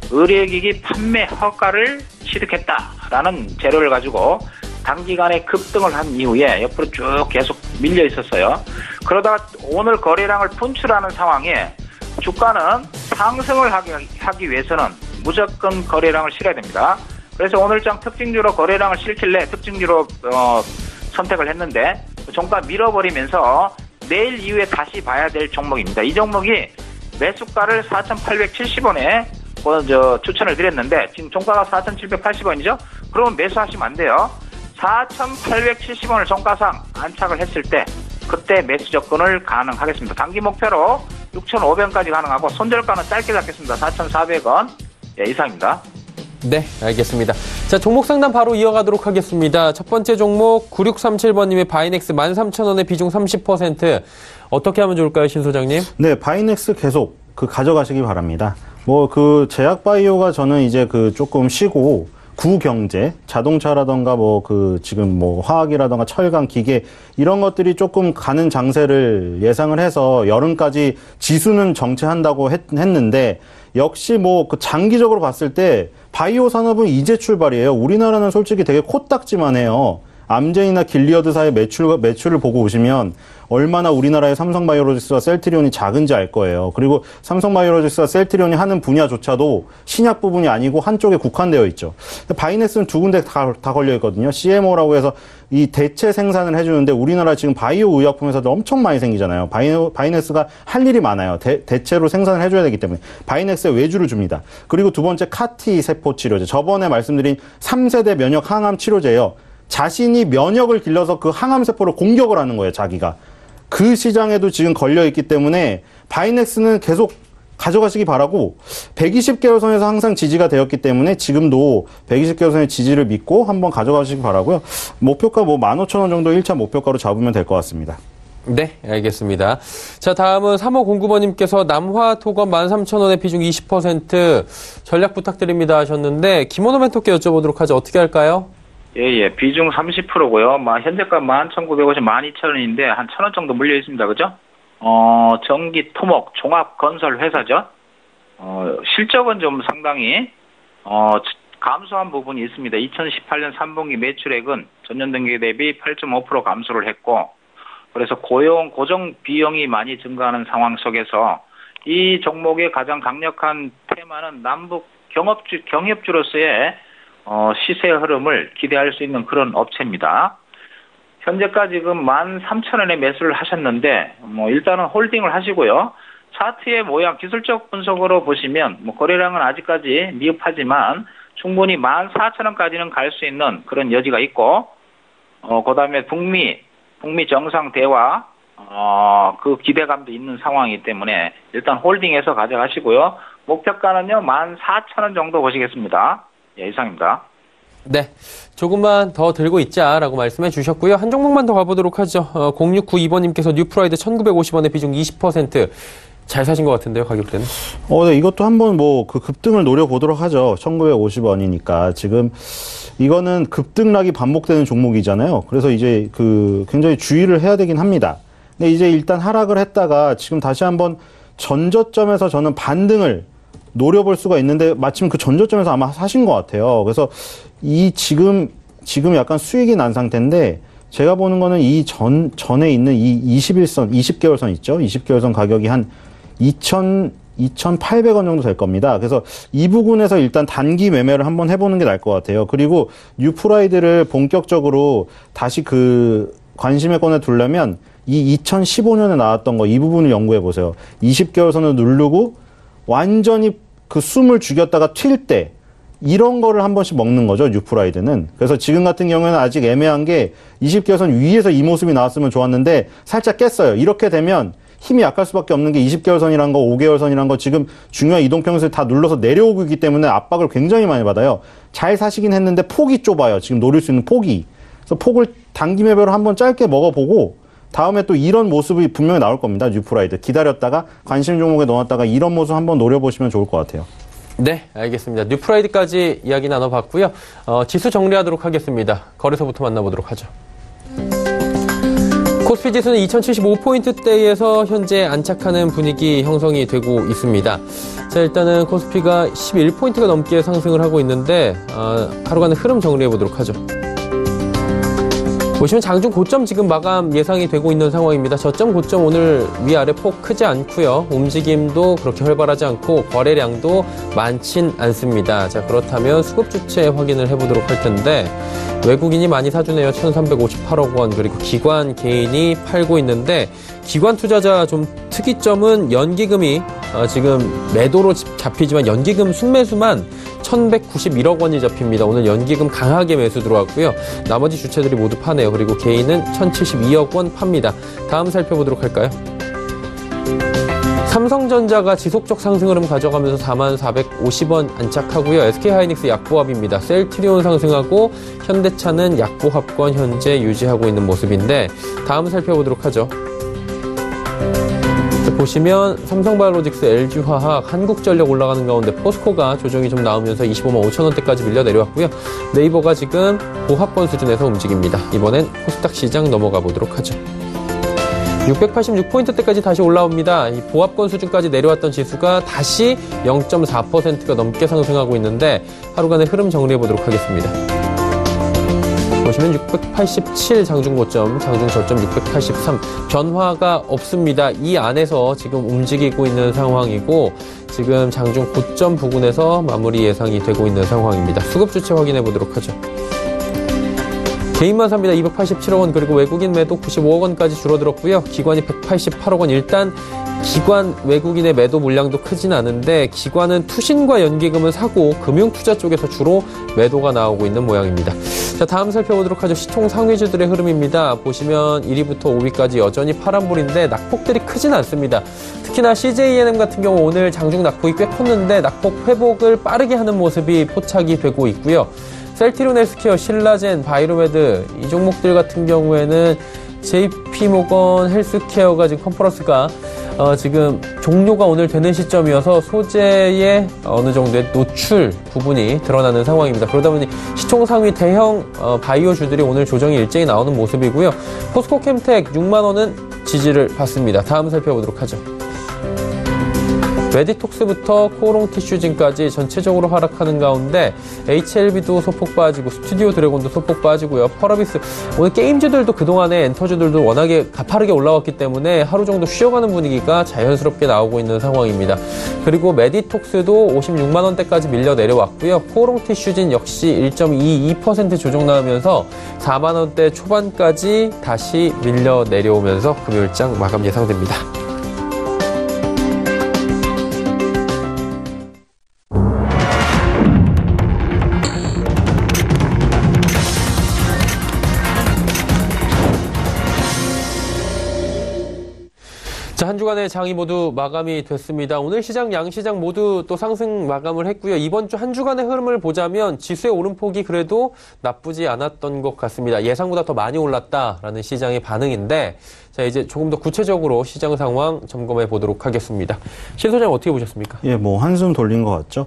의료기기 판매 허가를 취득했다라는 재료를 가지고 단기간에 급등을 한 이후에 옆으로 쭉 계속 밀려 있었어요. 그러다가 오늘 거래량을 분출하는 상황에 주가는 상승을 하기 위해서는 무조건 거래량을 실어야 됩니다. 그래서 오늘장 특징주로 거래량을 실길래 특징주로 선택을 했는데 종가 밀어버리면서 내일 이후에 다시 봐야 될 종목입니다. 이 종목이 매수가를 4,870원에 추천을 드렸는데 지금 종가가 4,780원이죠? 그러면 매수하시면 안 돼요. 4,870원을 종가상 안착을 했을 때 그때 매수 접근을 가능하겠습니다. 단기 목표로 6,500원까지 가능하고 손절가는 짧게 잡겠습니다. 4,400원. 예, 이상입니다. 네, 알겠습니다. 자, 종목 상담 바로 이어가도록 하겠습니다. 첫 번째 종목 9637번님의 바이넥스 13,000원의 비중 30%. 어떻게 하면 좋을까요, 신 소장님? 네, 바이넥스 계속 가져가시기 바랍니다. 제약바이오가 저는 이제 조금 쉬고 구경제, 자동차라던가 지금 화학이라던가 철강, 기계 이런 것들이 조금 가는 장세를 예상을 해서 여름까지 지수는 정체한다고 했는데 역시 장기적으로 봤을 때 바이오 산업은 이제 출발이에요. 우리나라는 솔직히 되게 코딱지만 해요. 암젠이나 길리어드사의 매출을 보고 오시면 얼마나 우리나라의 삼성바이오로직스와 셀트리온이 작은지 알 거예요. 그리고 삼성바이오로직스와 셀트리온이 하는 분야조차도 신약 부분이 아니고 한쪽에 국한되어 있죠. 바이넥스는 두 군데 다 걸려 있거든요. CMO라고 해서 이 대체 생산을 해주는데 우리나라 지금 바이오 의약품 회사도 엄청 많이 생기잖아요. 바이넥스가 할 일이 많아요. 대체로 생산을 해줘야 되기 때문에 바이넥스에 외주를 줍니다. 그리고 두 번째 카티 세포 치료제. 저번에 말씀드린 3세대 면역 항암 치료제예요. 자신이 면역을 길러서 그 항암세포를 공격을 하는 거예요, 자기가. 그 시장에도 지금 걸려있기 때문에 바이넥스는 계속 가져가시기 바라고 120개월선에서 항상 지지가 되었기 때문에 지금도 120개월선의 지지를 믿고 한번 가져가시기 바라고요. 목표가 15,000원 정도 1차 목표가로 잡으면 될 것 같습니다. 네, 알겠습니다. 자, 다음은 3509번님께서 남화토건 13,000원의 비중 20% 전략 부탁드립니다 하셨는데 김원호 멘토께 여쭤보도록 하죠. 어떻게 할까요? 예, 비중 30%고요. 현재가 11,950, 12,000원인데 한 1,000원 정도 물려 있습니다. 그죠? 전기, 토목, 종합 건설 회사죠. 실적은 좀 상당히 감소한 부분이 있습니다. 2018년 3분기 매출액은 전년 동기 대비 8.5% 감소를 했고, 그래서 고정 비용이 많이 증가하는 상황 속에서 이 종목의 가장 강력한 테마는 남북 경협주로서의 시세 흐름을 기대할 수 있는 그런 업체입니다. 현재까지 지금 13,000원에 매수를 하셨는데, 일단은 홀딩을 하시고요. 차트의 모양, 기술적 분석으로 보시면, 거래량은 아직까지 미흡하지만, 충분히 14,000원까지는 갈 수 있는 그런 여지가 있고, 그 다음에 북미 정상 대화, 그 기대감도 있는 상황이기 때문에, 일단 홀딩해서 가져가시고요. 목표가는요, 14,000원 정도 보시겠습니다. 예, 이상입니다. 네, 조금만 더 들고 있자라고 말씀해 주셨고요. 한 종목만 더 가보도록 하죠. 0692번님께서 뉴프라이드 1,950원의 비중 20%. 잘 사신 것 같은데요, 가격대는? 네, 이것도 한번 그 급등을 노려보도록 하죠. 1,950원이니까. 지금 이거는 급등락이 반복되는 종목이잖아요. 그래서 이제 굉장히 주의를 해야 되긴 합니다. 근데 이제 일단 하락을 했다가 지금 다시 한번 전저점에서 저는 반등을 노려볼 수가 있는데 마침 그 전저점에서 아마 사신 것 같아요. 그래서 지금 약간 수익이 난 상태인데 제가 보는 거는 전에 있는 이 20개월선 있죠? 20개월선 가격이 한 2,800원 정도 될 겁니다. 그래서 이 부분에서 일단 단기 매매를 한번 해보는 게 나을 것 같아요. 그리고 뉴프라이드를 본격적으로 다시 관심의 권에 두려면 이 2015년에 나왔던 거 이 부분을 연구해 보세요. 20개월선을 누르고 완전히 그 숨을 죽였다가 튈 때 이런 거를 한 번씩 먹는 거죠, 뉴프라이드는. 그래서 지금 같은 경우에는 아직 애매한 게 20개월선 위에서 이 모습이 나왔으면 좋았는데 살짝 깼어요. 이렇게 되면 힘이 약할 수밖에 없는 게 20개월선이란 거, 5개월선이란 거 지금 중요한 이동평균선을 다 눌러서 내려오고 있기 때문에 압박을 굉장히 많이 받아요. 잘 사시긴 했는데 폭이 좁아요. 지금 노릴 수 있는 폭이. 그래서 폭을 단기 매매로 한번 짧게 먹어보고 다음에 또 이런 모습이 분명히 나올 겁니다. 뉴프라이드. 기다렸다가 관심 종목에 넣었다가 이런 모습 한번 노려보시면 좋을 것 같아요. 네, 알겠습니다. 뉴프라이드까지 이야기 나눠봤고요. 지수 정리하도록 하겠습니다. 거래소부터 만나보도록 하죠. 코스피 지수는 2075포인트대에서 현재 안착하는 분위기 형성이 되고 있습니다. 자, 일단은 코스피가 11포인트가 넘게 상승을 하고 있는데 하루간의 흐름 정리해보도록 하죠. 보시면 장중 고점 지금 마감 예상이 되고 있는 상황입니다. 저점 고점 오늘 위아래 폭 크지 않고요. 움직임도 그렇게 활발하지 않고 거래량도 많진 않습니다. 자, 그렇다면 수급 주체 확인을 해보도록 할 텐데 외국인이 많이 사주네요. 1,358억 원. 그리고 기관 개인이 팔고 있는데 기관 투자자 좀 특이점은 연기금이 지금 매도로 잡히지만 연기금 순매수만 1,191억 원이 잡힙니다. 오늘 연기금 강하게 매수 들어왔고요. 나머지 주체들이 모두 파네요. 그리고 개인은 1,072억 원 팝니다. 다음 살펴보도록 할까요? 삼성전자가 지속적 상승 흐름 가져가면서 4450원 안착하고요. SK하이닉스 약보합입니다. 셀트리온 상승하고 현대차는 약보합권 현재 유지하고 있는 모습인데 다음 살펴보도록 하죠. 보시면 삼성바이오로직스, LG화학, 한국전력 올라가는 가운데 포스코가 조정이 좀 나오면서 25만 5천 원대까지 밀려 내려왔고요. 네이버가 지금 보합권 수준에서 움직입니다. 이번엔 코스닥 시장 넘어가 보도록 하죠. 686포인트대까지 다시 올라옵니다. 이 보합권 수준까지 내려왔던 지수가 다시 0.4%가 넘게 상승하고 있는데 하루간의 흐름 정리해 보도록 하겠습니다. 보시면 687 장중 고점, 장중 저점 683 변화가 없습니다. 이 안에서 지금 움직이고 있는 상황이고 지금 장중 고점 부근에서 마무리 예상이 되고 있는 상황입니다. 수급 주체 확인해 보도록 하죠. 개인만 삽니다. 287억 원, 그리고 외국인 매도 95억 원까지 줄어들었고요. 기관이 188억 원. 일단 기관 외국인의 매도 물량도 크진 않은데 기관은 투신과 연기금을 사고 금융투자 쪽에서 주로 매도가 나오고 있는 모양입니다. 자, 다음 살펴보도록 하죠. 시총 상위주들의 흐름입니다. 보시면 1위부터 5위까지 여전히 파란불인데 낙폭들이 크진 않습니다. 특히나 CJENM 같은 경우 오늘 장중 낙폭이 꽤 컸는데 낙폭 회복을 빠르게 하는 모습이 포착이 되고 있고요. 셀트리온 헬스케어, 신라젠, 바이로메드 이 종목들 같은 경우에는 JP모건 헬스케어가 지금 컨퍼런스가 지금 종료가 오늘 되는 시점이어서 소재의 어느 정도의 노출 부분이 드러나는 상황입니다. 그러다 보니 시총 상위 대형 바이오주들이 오늘 조정이 일제히 나오는 모습이고요. 포스코 캠텍 6만 원은 지지를 받습니다. 다음 살펴보도록 하죠. 메디톡스부터 코오롱 티슈진까지 전체적으로 하락하는 가운데 HLB도 소폭 빠지고 스튜디오 드래곤도 소폭 빠지고요. 펄어비스 오늘 게임주들도 그동안에 엔터주들도 워낙에 가파르게 올라왔기 때문에 하루 정도 쉬어가는 분위기가 자연스럽게 나오고 있는 상황입니다. 그리고 메디톡스도 56만 원대까지 밀려 내려왔고요. 코오롱 티슈진 역시 1.22% 조정 나오면서 4만 원대 초반까지 다시 밀려 내려오면서 금요일장 마감 예상됩니다. 자, 한 주간의 장이 모두 마감이 됐습니다. 오늘 시장, 양시장 모두 또 상승 마감을 했고요. 이번 주 한 주간의 흐름을 보자면 지수의 오름폭이 그래도 나쁘지 않았던 것 같습니다. 예상보다 더 많이 올랐다라는 시장의 반응인데 자, 이제 조금 더 구체적으로 시장 상황 점검해 보도록 하겠습니다. 신 소장 어떻게 보셨습니까? 예, 뭐 한숨 돌린 것 같죠.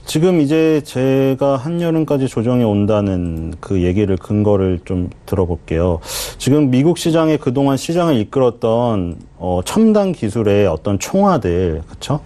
지금 이제 제가 한여름까지 조정이 온다는 그 얘기를 근거를 좀 들어볼게요. 지금 미국 시장에 그동안 시장을 이끌었던 첨단 기술의 어떤 총화들, 그렇죠?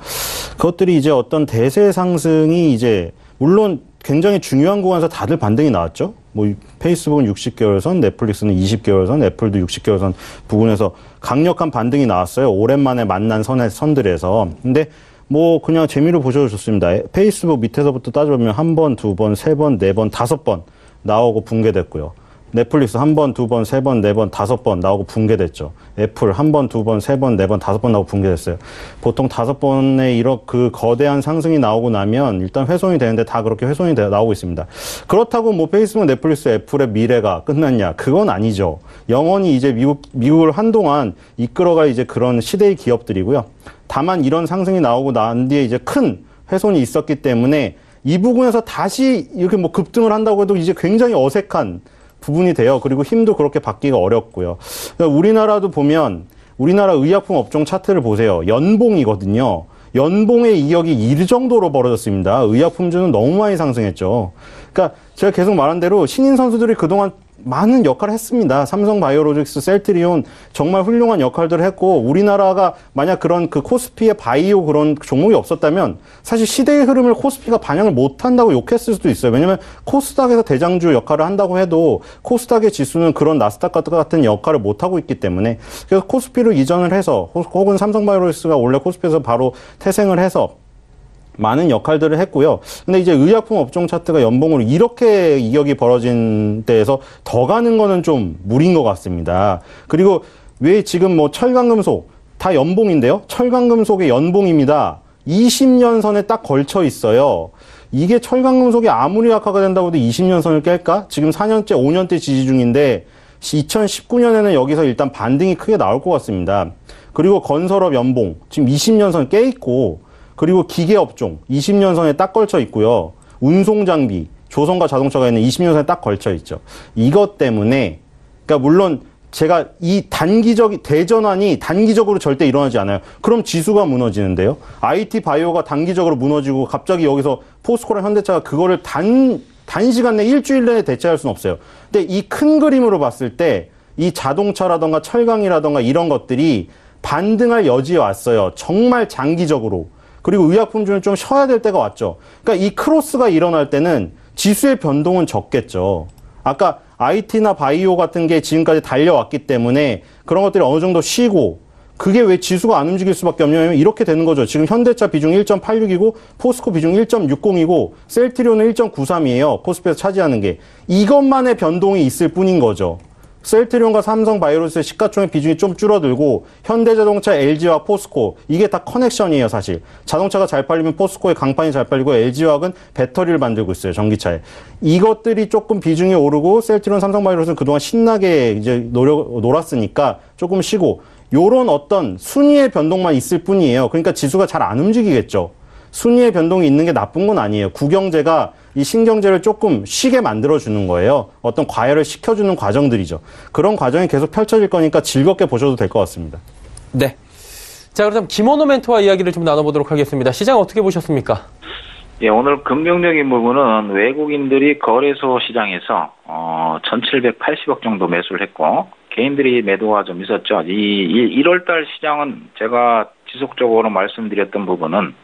그것들이 이제 어떤 대세 상승이 이제 물론 굉장히 중요한 구간에서 다들 반등이 나왔죠. 뭐 페이스북은 60개월 선, 넷플릭스는 20개월 선, 애플도 60개월 선 부근에서 강력한 반등이 나왔어요. 오랜만에 만난 선들에서. 근데 뭐 그냥 재미로 보셔도 좋습니다. 페이스북 밑에서부터 따져보면 한 번, 두 번, 세 번, 네 번, 다섯 번 나오고 붕괴됐고요. 넷플릭스 한 번, 두 번, 세 번, 네 번, 다섯 번 나오고 붕괴됐죠. 애플 한 번, 두 번, 세 번, 네 번, 다섯 번 나오고 붕괴됐어요. 보통 다섯 번의 그 거대한 상승이 나오고 나면 일단 훼손이 되는데 다 그렇게 훼손이 나오고 있습니다. 그렇다고 뭐 페이스북, 넷플릭스, 애플의 미래가 끝났냐? 그건 아니죠. 영원히 이제 미국을 한동안 이끌어갈 이제 그런 시대의 기업들이고요. 다만 이런 상승이 나오고 난 뒤에 이제 큰 훼손이 있었기 때문에 이 부분에서 다시 이렇게 뭐 급등을 한다고 해도 이제 굉장히 어색한 부분이 돼요. 그리고 힘도 그렇게 받기가 어렵고요. 우리나라도 보면 우리나라 의약품 업종 차트를 보세요. 연봉이거든요. 연봉의 이격이 이 정도로 벌어졌습니다. 의약품주는 너무 많이 상승했죠. 그러니까 제가 계속 말한 대로 신인 선수들이 그동안 많은 역할을 했습니다. 삼성바이오로직스, 셀트리온 정말 훌륭한 역할들을 했고 우리나라가 만약 그런 그 코스피의 바이오 그런 종목이 없었다면 사실 시대의 흐름을 코스피가 반영을 못한다고 욕했을 수도 있어요. 왜냐하면 코스닥에서 대장주 역할을 한다고 해도 코스닥의 지수는 그런 나스닥 같은 역할을 못하고 있기 때문에 그래서 코스피를 이전을 해서 혹은 삼성바이오로직스가 원래 코스피에서 바로 태생을 해서 많은 역할들을 했고요. 근데 이제 의약품 업종 차트가 연봉으로 이렇게 이격이 벌어진 데에서 더 가는 거는 좀 무리인 것 같습니다. 그리고 왜 지금 뭐 철강금속 다 연봉인데요. 철강금속의 연봉입니다. 20년 선에 딱 걸쳐 있어요. 이게 철강금속이 아무리 약화가 된다고 해도 20년 선을 깰까? 지금 4년째, 5년째 지지 중인데 2019년에는 여기서 일단 반등이 크게 나올 것 같습니다. 그리고 건설업 연봉 지금 20년 선 깨 있고 그리고 기계업종 20년 선에 딱 걸쳐 있고요. 운송장비, 조선과 자동차가 있는 20년 선에 딱 걸쳐 있죠. 이것 때문에 그러니까 물론 제가 이 대전환이 단기적으로 절대 일어나지 않아요. 그럼 지수가 무너지는데요. IT 바이오가 단기적으로 무너지고 갑자기 여기서 포스코랑 현대차가 그거를 단시간 내 일주일 내에 대체할 수는 없어요. 근데 이 큰 그림으로 봤을 때 이 자동차라던가 철강이라던가 이런 것들이 반등할 여지에 왔어요. 정말 장기적으로. 그리고 의약품주는 좀 쉬어야 될 때가 왔죠. 그러니까 이 크로스가 일어날 때는 지수의 변동은 적겠죠. 아까 IT나 바이오 같은 게 지금까지 달려왔기 때문에 그런 것들이 어느 정도 쉬고 그게 왜 지수가 안 움직일 수밖에 없냐면 이렇게 되는 거죠. 지금 현대차 비중 1.86이고 포스코 비중 1.60이고 셀트리온은 1.93이에요. 코스피에서 차지하는 게. 이것만의 변동이 있을 뿐인 거죠. 셀트리온과 삼성바이오로직스의 시가총액 비중이 좀 줄어들고 현대자동차, LG화학, 포스코 이게 다 커넥션이에요. 사실 자동차가 잘 팔리면 포스코의 강판이 잘 팔리고 LG화학은 배터리를 만들고 있어요. 전기차에. 이것들이 조금 비중이 오르고 셀트리온, 삼성바이오로직스는 그동안 신나게 이제 놀았으니까 조금 쉬고 요런 어떤 순위의 변동만 있을 뿐이에요. 그러니까 지수가 잘 안 움직이겠죠. 순위의 변동이 있는 게 나쁜 건 아니에요. 구경제가 이 신경제를 조금 쉬게 만들어주는 거예요. 어떤 과열을 시켜주는 과정들이죠. 그런 과정이 계속 펼쳐질 거니까 즐겁게 보셔도 될 것 같습니다. 네. 자, 그럼 김원호 멘토와 이야기를 좀 나눠보도록 하겠습니다. 시장 어떻게 보셨습니까? 예, 오늘 긍정적인 부분은 외국인들이 거래소 시장에서 1,780억 정도 매수를 했고 개인들이 매도가 좀 있었죠. 이 1월달 시장은 제가 지속적으로 말씀드렸던 부분은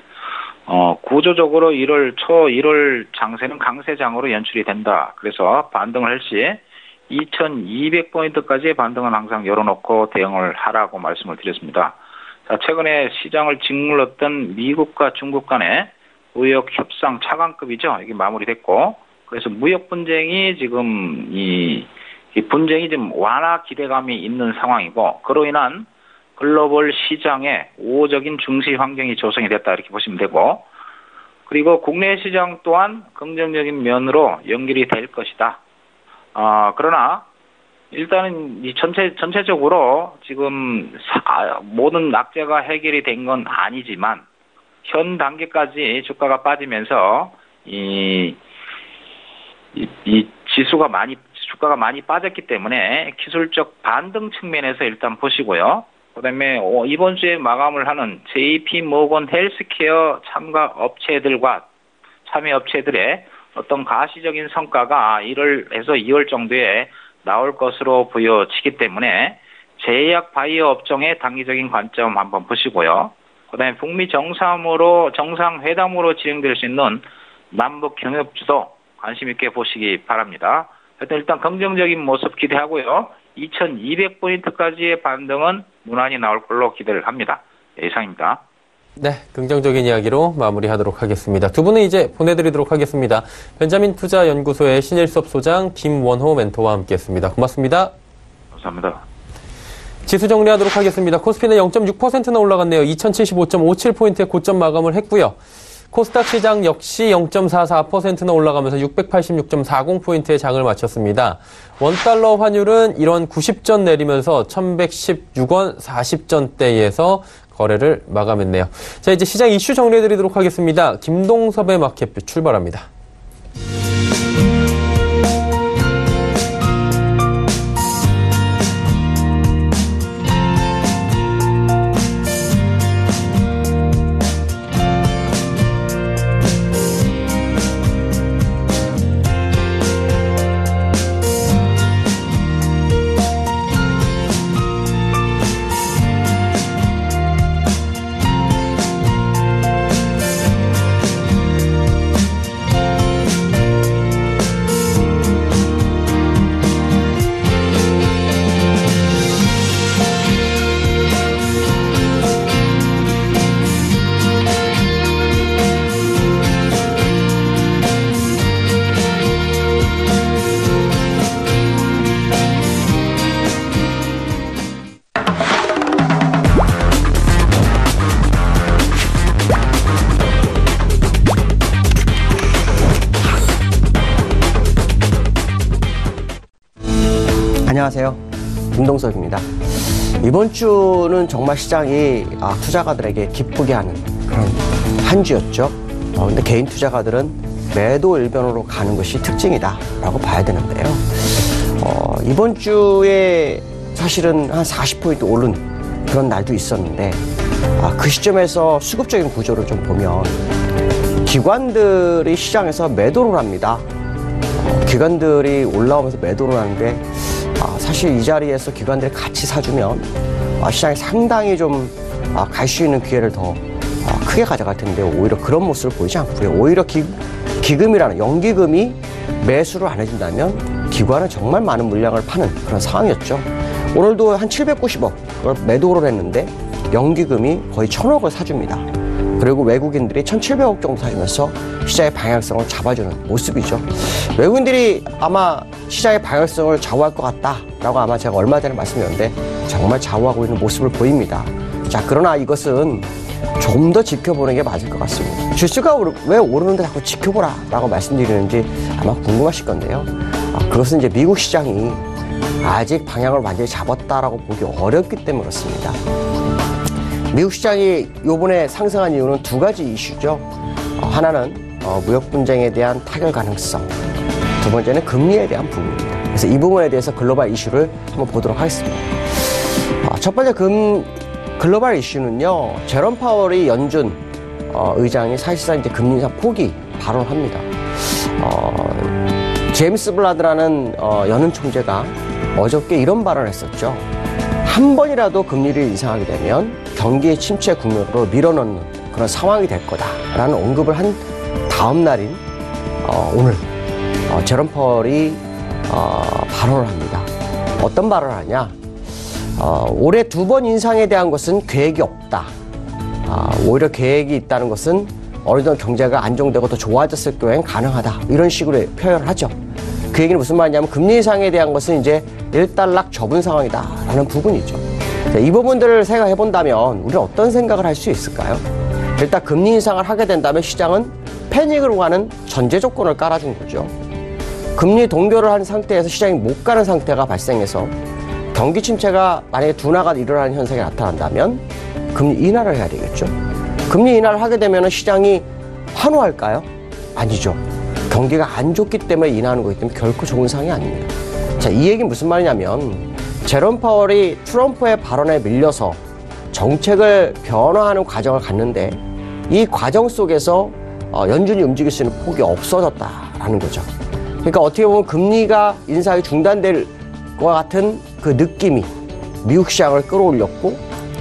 구조적으로 1월 장세는 강세장으로 연출이 된다. 그래서 반등을 할 시 2200포인트까지의 반등은 항상 열어놓고 대응을 하라고 말씀을 드렸습니다. 자, 최근에 시장을 짓눌렀던 미국과 중국 간의 무역 협상 차관급이죠. 이게 마무리됐고, 그래서 무역 분쟁이 지금 이 분쟁이 좀 완화 기대감이 있는 상황이고, 그로 인한 글로벌 시장에 우호적인 증시 환경이 조성이 됐다 이렇게 보시면 되고, 그리고 국내 시장 또한 긍정적인 면으로 연결이 될 것이다. 그러나 일단은 이 전체적으로 지금 모든 악재가 해결이 된 건 아니지만 현 단계까지 주가가 빠지면서 이 주가가 많이 빠졌기 때문에 기술적 반등 측면에서 일단 보시고요. 그다음에 이번 주에 마감을 하는 JP 모건 헬스케어 참여 업체들의 어떤 가시적인 성과가 1월에서 2월 정도에 나올 것으로 보여지기 때문에 제약 바이오 업종의 단기적인 관점 한번 보시고요. 그다음에 북미 정상회담으로 진행될 수 있는 남북 경협주도 관심 있게 보시기 바랍니다. 하여튼 일단 긍정적인 모습 기대하고요. 2200포인트까지의 반등은 무난히 나올 걸로 기대를 합니다. 이상입니다. 네, 긍정적인 이야기로 마무리하도록 하겠습니다. 두 분은 이제 보내드리도록 하겠습니다. 벤자민 투자연구소의 신일섭 소장, 김원호 멘토와 함께했습니다. 고맙습니다. 감사합니다. 지수 정리하도록 하겠습니다. 코스피는 0.6%나 올라갔네요. 2075.57포인트의 고점 마감을 했고요. 코스닥 시장 역시 0.44%나 올라가면서 686.40포인트의 장을 마쳤습니다. 원달러 환율은 1원 90전 내리면서 1116원 40전대에서 거래를 마감했네요. 자, 이제 시장 이슈 정리해드리도록 하겠습니다. 김동섭의 마켓뷰 출발합니다. 안녕하세요. 김동섭입니다. 이번 주는 정말 시장이 투자가들에게 기쁘게 하는 그런 한 주였죠. 근데 개인 투자가들은 매도 일변으로 가는 것이 특징이다라고 봐야 되는데요. 이번 주에 사실은 한 40포인트 오른 그런 날도 있었는데 그 시점에서 수급적인 구조를 좀 보면 기관들이 시장에서 매도를 합니다. 기관들이 올라오면서 매도를 하는데 사실 이 자리에서 기관들이 같이 사주면 시장이 상당히 좀 갈 수 있는 기회를 더 크게 가져갈 텐데 오히려 그런 모습을 보이지 않고요. 오히려 기금이라는 연기금이 매수를 안 해준다면 기관은 정말 많은 물량을 파는 그런 상황이었죠. 오늘도 한 790억 그걸 매도를 했는데 연기금이 거의 1000억을 사줍니다. 그리고 외국인들이 1700억 정도 사주면서 시장의 방향성을 잡아주는 모습이죠. 외국인들이 아마 시장의 방향성을 좌우할 것 같다라고 아마 제가 얼마 전에 말씀드렸는데 정말 좌우하고 있는 모습을 보입니다. 자, 그러나 이것은 좀 더 지켜보는 게 맞을 것 같습니다. 주수가 왜 오르는데 자꾸 지켜보라 라고 말씀드리는지 아마 궁금하실 건데요. 그것은 이제 미국 시장이 아직 방향을 완전히 잡았다라고 보기 어렵기 때문에 그렇습니다. 미국 시장이 요번에 상승한 이유는 두 가지 이슈죠. 하나는 무역 분쟁에 대한 타결 가능성, 두 번째는 금리에 대한 부분입니다. 그래서 이 부분에 대해서 글로벌 이슈를 한번 보도록 하겠습니다. 첫 번째 글로벌 이슈는요, 제롬 파월이 연준 의장이 사실상 이제 금리 인상 포기 발언을 합니다. 제임스 블라드라는 연은 총재가 어저께 이런 발언을 했었죠. 한 번이라도 금리를 인상하게 되면 경기의 침체 국면으로 밀어넣는 그런 상황이 될 거다라는 언급을 한 다음 날인 오늘 제롬 파월이 발언을 합니다. 어떤 발언을 하냐? 올해 2번 인상에 대한 것은 계획이 없다. 오히려 계획이 있다는 것은 어느 정도 경제가 안정되고 더 좋아졌을 경우엔 가능하다. 이런 식으로 표현을 하죠. 그 얘기는 무슨 말이냐면 금리 인상에 대한 것은 이제 일단락 접은 상황이다라는 부분이죠. 이 부분들을 생각해 본다면 우리는 어떤 생각을 할 수 있을까요? 일단 금리 인상을 하게 된다면 시장은 패닉으로 가는 전제 조건을 깔아준 거죠. 금리 동결을 한 상태에서 시장이 못 가는 상태가 발생해서 경기 침체가 만약에 둔화가 일어나는 현상이 나타난다면 금리 인하를 해야 되겠죠. 금리 인하를 하게 되면 시장이 환호할까요? 아니죠. 경기가 안 좋기 때문에 인하하는 거기 때문에 결코 좋은 상황이 아닙니다. 자, 이 얘기는 무슨 말이냐면 제롬 파월이 트럼프의 발언에 밀려서 정책을 변화하는 과정을 갔는데 이 과정 속에서 연준이 움직일 수 있는 폭이 없어졌다라는 거죠. 그러니까 어떻게 보면 금리가 인상이 중단될 것 같은 그 느낌이 미국 시장을 끌어올렸고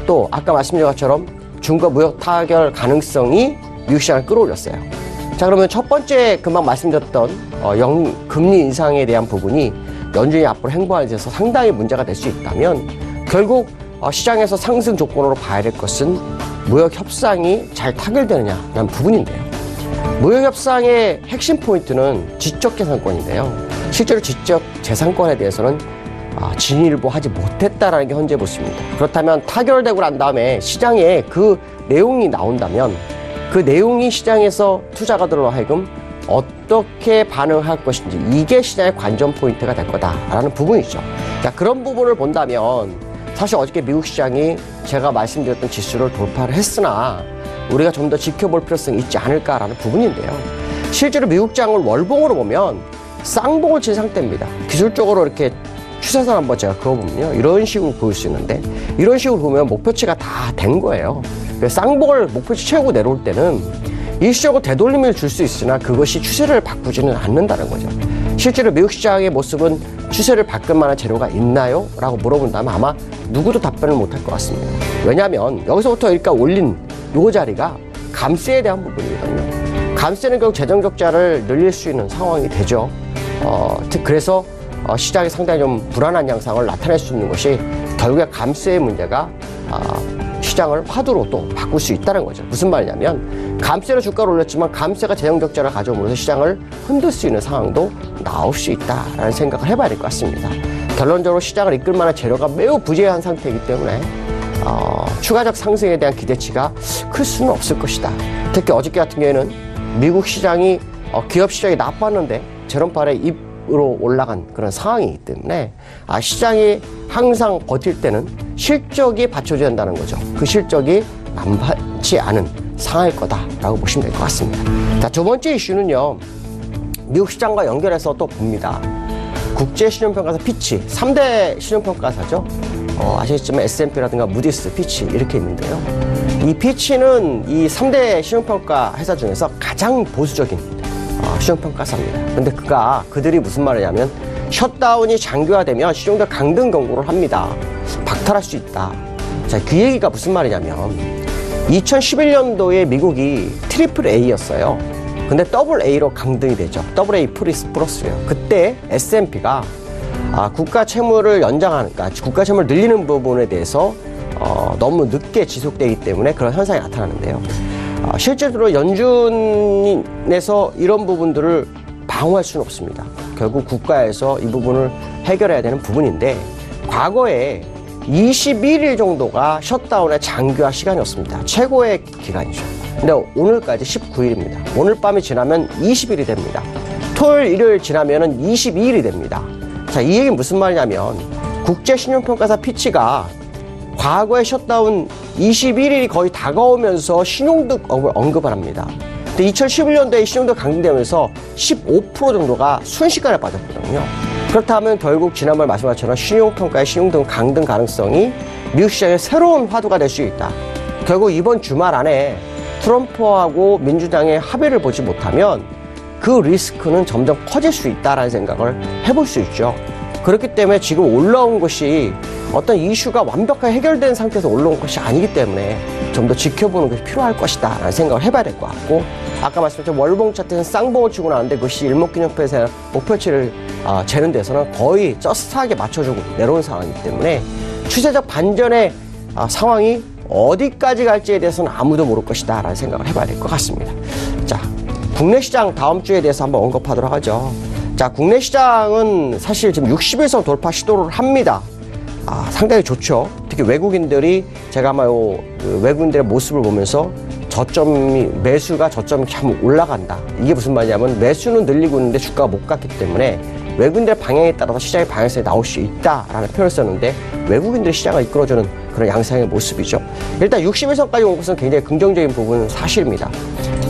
또 아까 말씀드린 것처럼 중과 무역 타결 가능성이 미국 시장을 끌어올렸어요. 자, 그러면 첫 번째 금방 말씀드렸던 금리 인상에 대한 부분이 연준이 앞으로 행보하는 데서 상당히 문제가 될 수 있다면 결국 시장에서 상승 조건으로 봐야 될 것은 무역 협상이 잘 타결되느냐라는 부분인데요. 무역 협상의 핵심 포인트는 지적재산권인데요. 실제로 지적재산권에 대해서는 진일보하지 못했다라는 게 현재 모습입니다. 그렇다면 타결되고 난 다음에 시장에 그 내용이 나온다면 그 내용이 시장에서 투자가들로 하여금 어떻게 반응할 것인지 이게 시장의 관전 포인트가 될 거다라는 부분이죠. 자, 그런 부분을 본다면 사실 어저께 미국 시장이 제가 말씀드렸던 지수를 돌파를 했으나 우리가 좀 더 지켜볼 필요성이 있지 않을까라는 부분인데요. 실제로 미국 장을 월봉으로 보면 쌍봉을 친 상태입니다. 기술적으로 이렇게 추세선 한번 제가 그어보면요. 이런 식으로 보일 수 있는데 이런 식으로 보면 목표치가 다 된 거예요. 쌍봉을 목표치 채우고 내려올 때는 일시적으로 되돌림을 줄 수 있으나 그것이 추세를 바꾸지는 않는다는 거죠. 실제로 미국 시장의 모습은 추세를 바꿀 만한 재료가 있나요? 라고 물어본다면 아마 누구도 답변을 못할 것 같습니다. 왜냐하면 여기서부터 그러니까 올린 요 자리가 감세에 대한 부분이거든요. 감세는 결국 재정적자를 늘릴 수 있는 상황이 되죠. 그래서 시장이 상당히 좀 불안한 양상을 나타낼 수 있는 것이 결국에 감세의 문제가 시장을 화두로 또 바꿀 수 있다는 거죠. 무슨 말이냐면 감세로 주가를 올렸지만 감세가 재정적자를 가져옴으로써 시장을 흔들 수 있는 상황도 나올 수 있다라는 생각을 해봐야 될 것 같습니다. 결론적으로 시장을 이끌 만한 재료가 매우 부재한 상태이기 때문에 추가적 상승에 대한 기대치가 클 수는 없을 것이다. 특히 어저께 같은 경우에는 미국 시장이 기업 시장이 나빴는데 제롬팔의 입으로 올라간 그런 상황이기 때문에 시장이 항상 버틸 때는 실적이 받쳐줘야 한다는 거죠. 그 실적이 만만치 않은 상황일 거다라고 보시면 될 것 같습니다. 자, 두 번째 이슈는요. 미국 시장과 연결해서 또 봅니다. 국제신용평가사 피치, 3대 신용평가사죠. 아시겠지만 S&P라든가 무디스, 피치 이렇게 있는데요. 이 피치는 이 3대 신용평가 회사 중에서 가장 보수적인 신용평가사입니다. 근데 그들이 무슨 말이냐면 셧다운이 장기화되면 신용들 강등 경고를 합니다. 박탈할 수 있다. 자, 그 얘기가 무슨 말이냐면 2011년도에 미국이 트리플 A였어요. 근데 더블 A로 강등이 되죠. 더블 A 플러스예요. 그때 S&P가 국가 채무를 연장하는, 그러니까 국가 채무를 늘리는 부분에 대해서 너무 늦게 지속되기 때문에 그런 현상이 나타나는데요. 실제로 연준에서 이런 부분들을 방어할 수는 없습니다. 결국 국가에서 이 부분을 해결해야 되는 부분인데 과거에 21일 정도가 셧다운의 장기화 시간이었습니다. 최고의 기간이죠. 근데 오늘까지 19일입니다. 오늘 밤이 지나면 20일이 됩니다. 토요일, 일요일 지나면 22일이 됩니다. 자, 이 얘기는 무슨 말이냐면 국제신용평가사 피치가 과거의 셧다운 21일이 거의 다가오면서 신용등급을 언급을 합니다. 근데 2011년도에 신용등 강등되면서 15% 정도가 순식간에 빠졌거든요. 그렇다면 결국 지난번 말씀한 것처럼 신용평가의 신용등 강등 가능성이 미국 시장의 새로운 화두가 될 수 있다. 결국 이번 주말 안에 트럼프하고 민주당의 합의를 보지 못하면 그 리스크는 점점 커질 수 있다라는 생각을 해볼 수 있죠. 그렇기 때문에 지금 올라온 것이 어떤 이슈가 완벽하게 해결된 상태에서 올라온 것이 아니기 때문에 좀 더 지켜보는 것이 필요할 것이다 라는 생각을 해봐야 될 것 같고, 아까 말씀드린 월봉 차트에서는 쌍봉을 치고 나왔는데 그것이 일목균형표에서 목표치를 재는 데서는 거의 저스트하게 맞춰주고 내려온 상황이기 때문에 추세적 반전의 상황이 어디까지 갈지에 대해서는 아무도 모를 것이다 라는 생각을 해봐야 될 것 같습니다. 자, 국내 시장 다음 주에 대해서 한번 언급하도록 하죠. 자, 국내 시장은 사실 지금 60일선 돌파 시도를 합니다. 상당히 좋죠. 특히 외국인들이 제가 아마 외국인들의 모습을 보면서 매수가 저점이 참 올라간다. 이게 무슨 말이냐면 매수는 늘리고 있는데 주가가 못 갔기 때문에 외국인들의 방향에 따라서 시장의 방향성이 나올 수 있다라는 표현을 썼는데 외국인들이 시장을 이끌어주는 그런 양상의 모습이죠. 일단 60일선까지 온 것은 굉장히 긍정적인 부분은 사실입니다.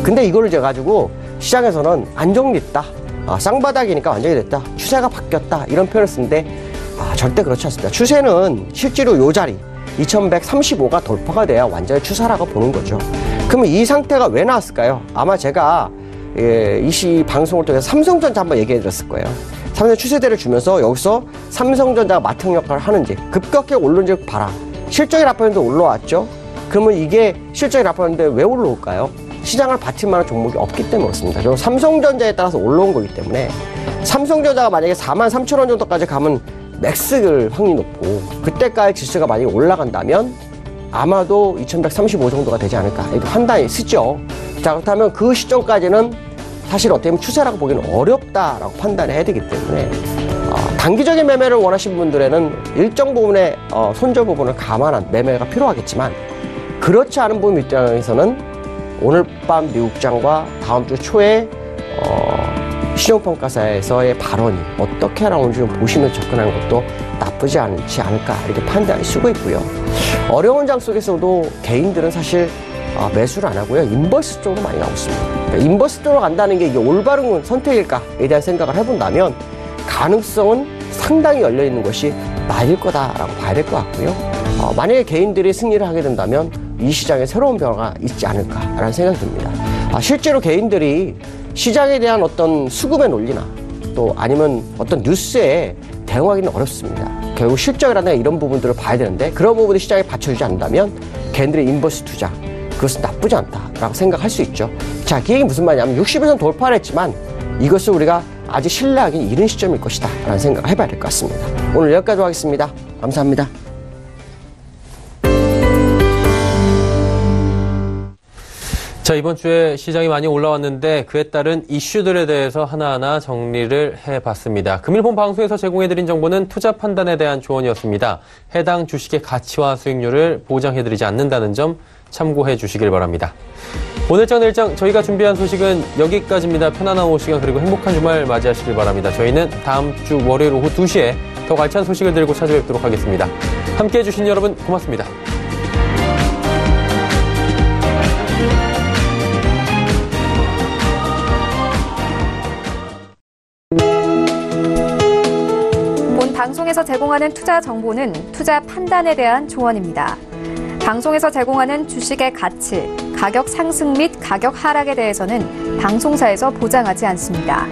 근데 이거를 가지고 시장에서는 안정됐다. 쌍바닥이니까 완전히 됐다. 추세가 바뀌었다. 이런 표현을 쓰는데 절대 그렇지 않습니다. 추세는 실제로 요 자리 2135가 돌파가 돼야 완전히 추세라고 보는 거죠. 그러면 이 상태가 왜 나왔을까요? 아마 제가 이 방송을 통해서 삼성전자 한번 얘기해 드렸을 거예요. 삼성전자 추세대를 주면서 여기서 삼성전자가 마탱 역할을 하는지 급격하게 오른지 봐라. 실적이 나빴는데 올라왔죠. 그러면 이게 실적이 나빴는데 왜 올라올까요? 시장을 받칠 만한 종목이 없기 때문에 그렇습니다. 그리고 삼성전자에 따라서 올라온 거기 때문에 삼성전자가 만약에 43,000원 정도까지 가면 맥스일 확률이 높고 그때까지 지수가 만약에 올라간다면 아마도 2135 정도가 되지 않을까 이렇게 판단이 쓰죠. 자, 그렇다면 그 시점까지는 사실 어떻게 보면 추세라고 보기는 어렵다라고 판단해야 되기 때문에 단기적인 매매를 원하시는 분들에는 일정 부분의 손절 부분을 감안한 매매가 필요하겠지만 그렇지 않은 부분 입장에서는 오늘 밤 미국장과 다음 주 초에 신용평가사에서의 발언이 어떻게 나오는지 좀 보시면서 접근하는 것도 나쁘지 않지 않을까 이렇게 판단이 쓰고 있고요. 어려운 장 속에서도 개인들은 사실 매수를 안 하고요. 인버스 쪽으로 많이 나오고 있습니다. 그러니까 인버스 쪽으로 간다는 게 이게 올바른 선택일까에 대한 생각을 해본다면 가능성은 상당히 열려있는 것이 맞을 거다라고 봐야 될 것 같고요. 만약에 개인들이 승리를 하게 된다면 이 시장에 새로운 변화가 있지 않을까라는 생각이 듭니다. 실제로 개인들이 시장에 대한 어떤 수급의 논리나 또 아니면 어떤 뉴스에 대응하기는 어렵습니다. 결국 실적이라든가 이런 부분들을 봐야 되는데 그런 부분이 시장에 받쳐주지 않는다면 개인들의 인버스 투자 그것은 나쁘지 않다라고 생각할 수 있죠. 자, 그 얘기는 무슨 말이냐면 60에서는 돌파를 했지만 이것을 우리가 아직 신뢰하기 이른 시점일 것이다 라는 생각을 해봐야 될 것 같습니다. 오늘 여기까지 하겠습니다. 감사합니다. 자, 이번 주에 시장이 많이 올라왔는데 그에 따른 이슈들에 대해서 하나하나 정리를 해봤습니다. 금일본 방송에서 제공해드린 정보는 투자 판단에 대한 조언이었습니다. 해당 주식의 가치와 수익률을 보장해드리지 않는다는 점 참고해 주시길 바랍니다. 오늘장 내일장 저희가 준비한 소식은 여기까지입니다. 편안한 오후 시간 그리고 행복한 주말 맞이하시길 바랍니다. 저희는 다음 주 월요일 오후 2시에 더 알찬 소식을 들고 찾아뵙도록 하겠습니다. 함께해 주신 여러분 고맙습니다. 본 방송에서 제공하는 투자 정보는 투자 판단에 대한 조언입니다. 방송에서 제공하는 주식의 가치, 가격 상승 및 가격 하락에 대해서는 방송사에서 보장하지 않습니다.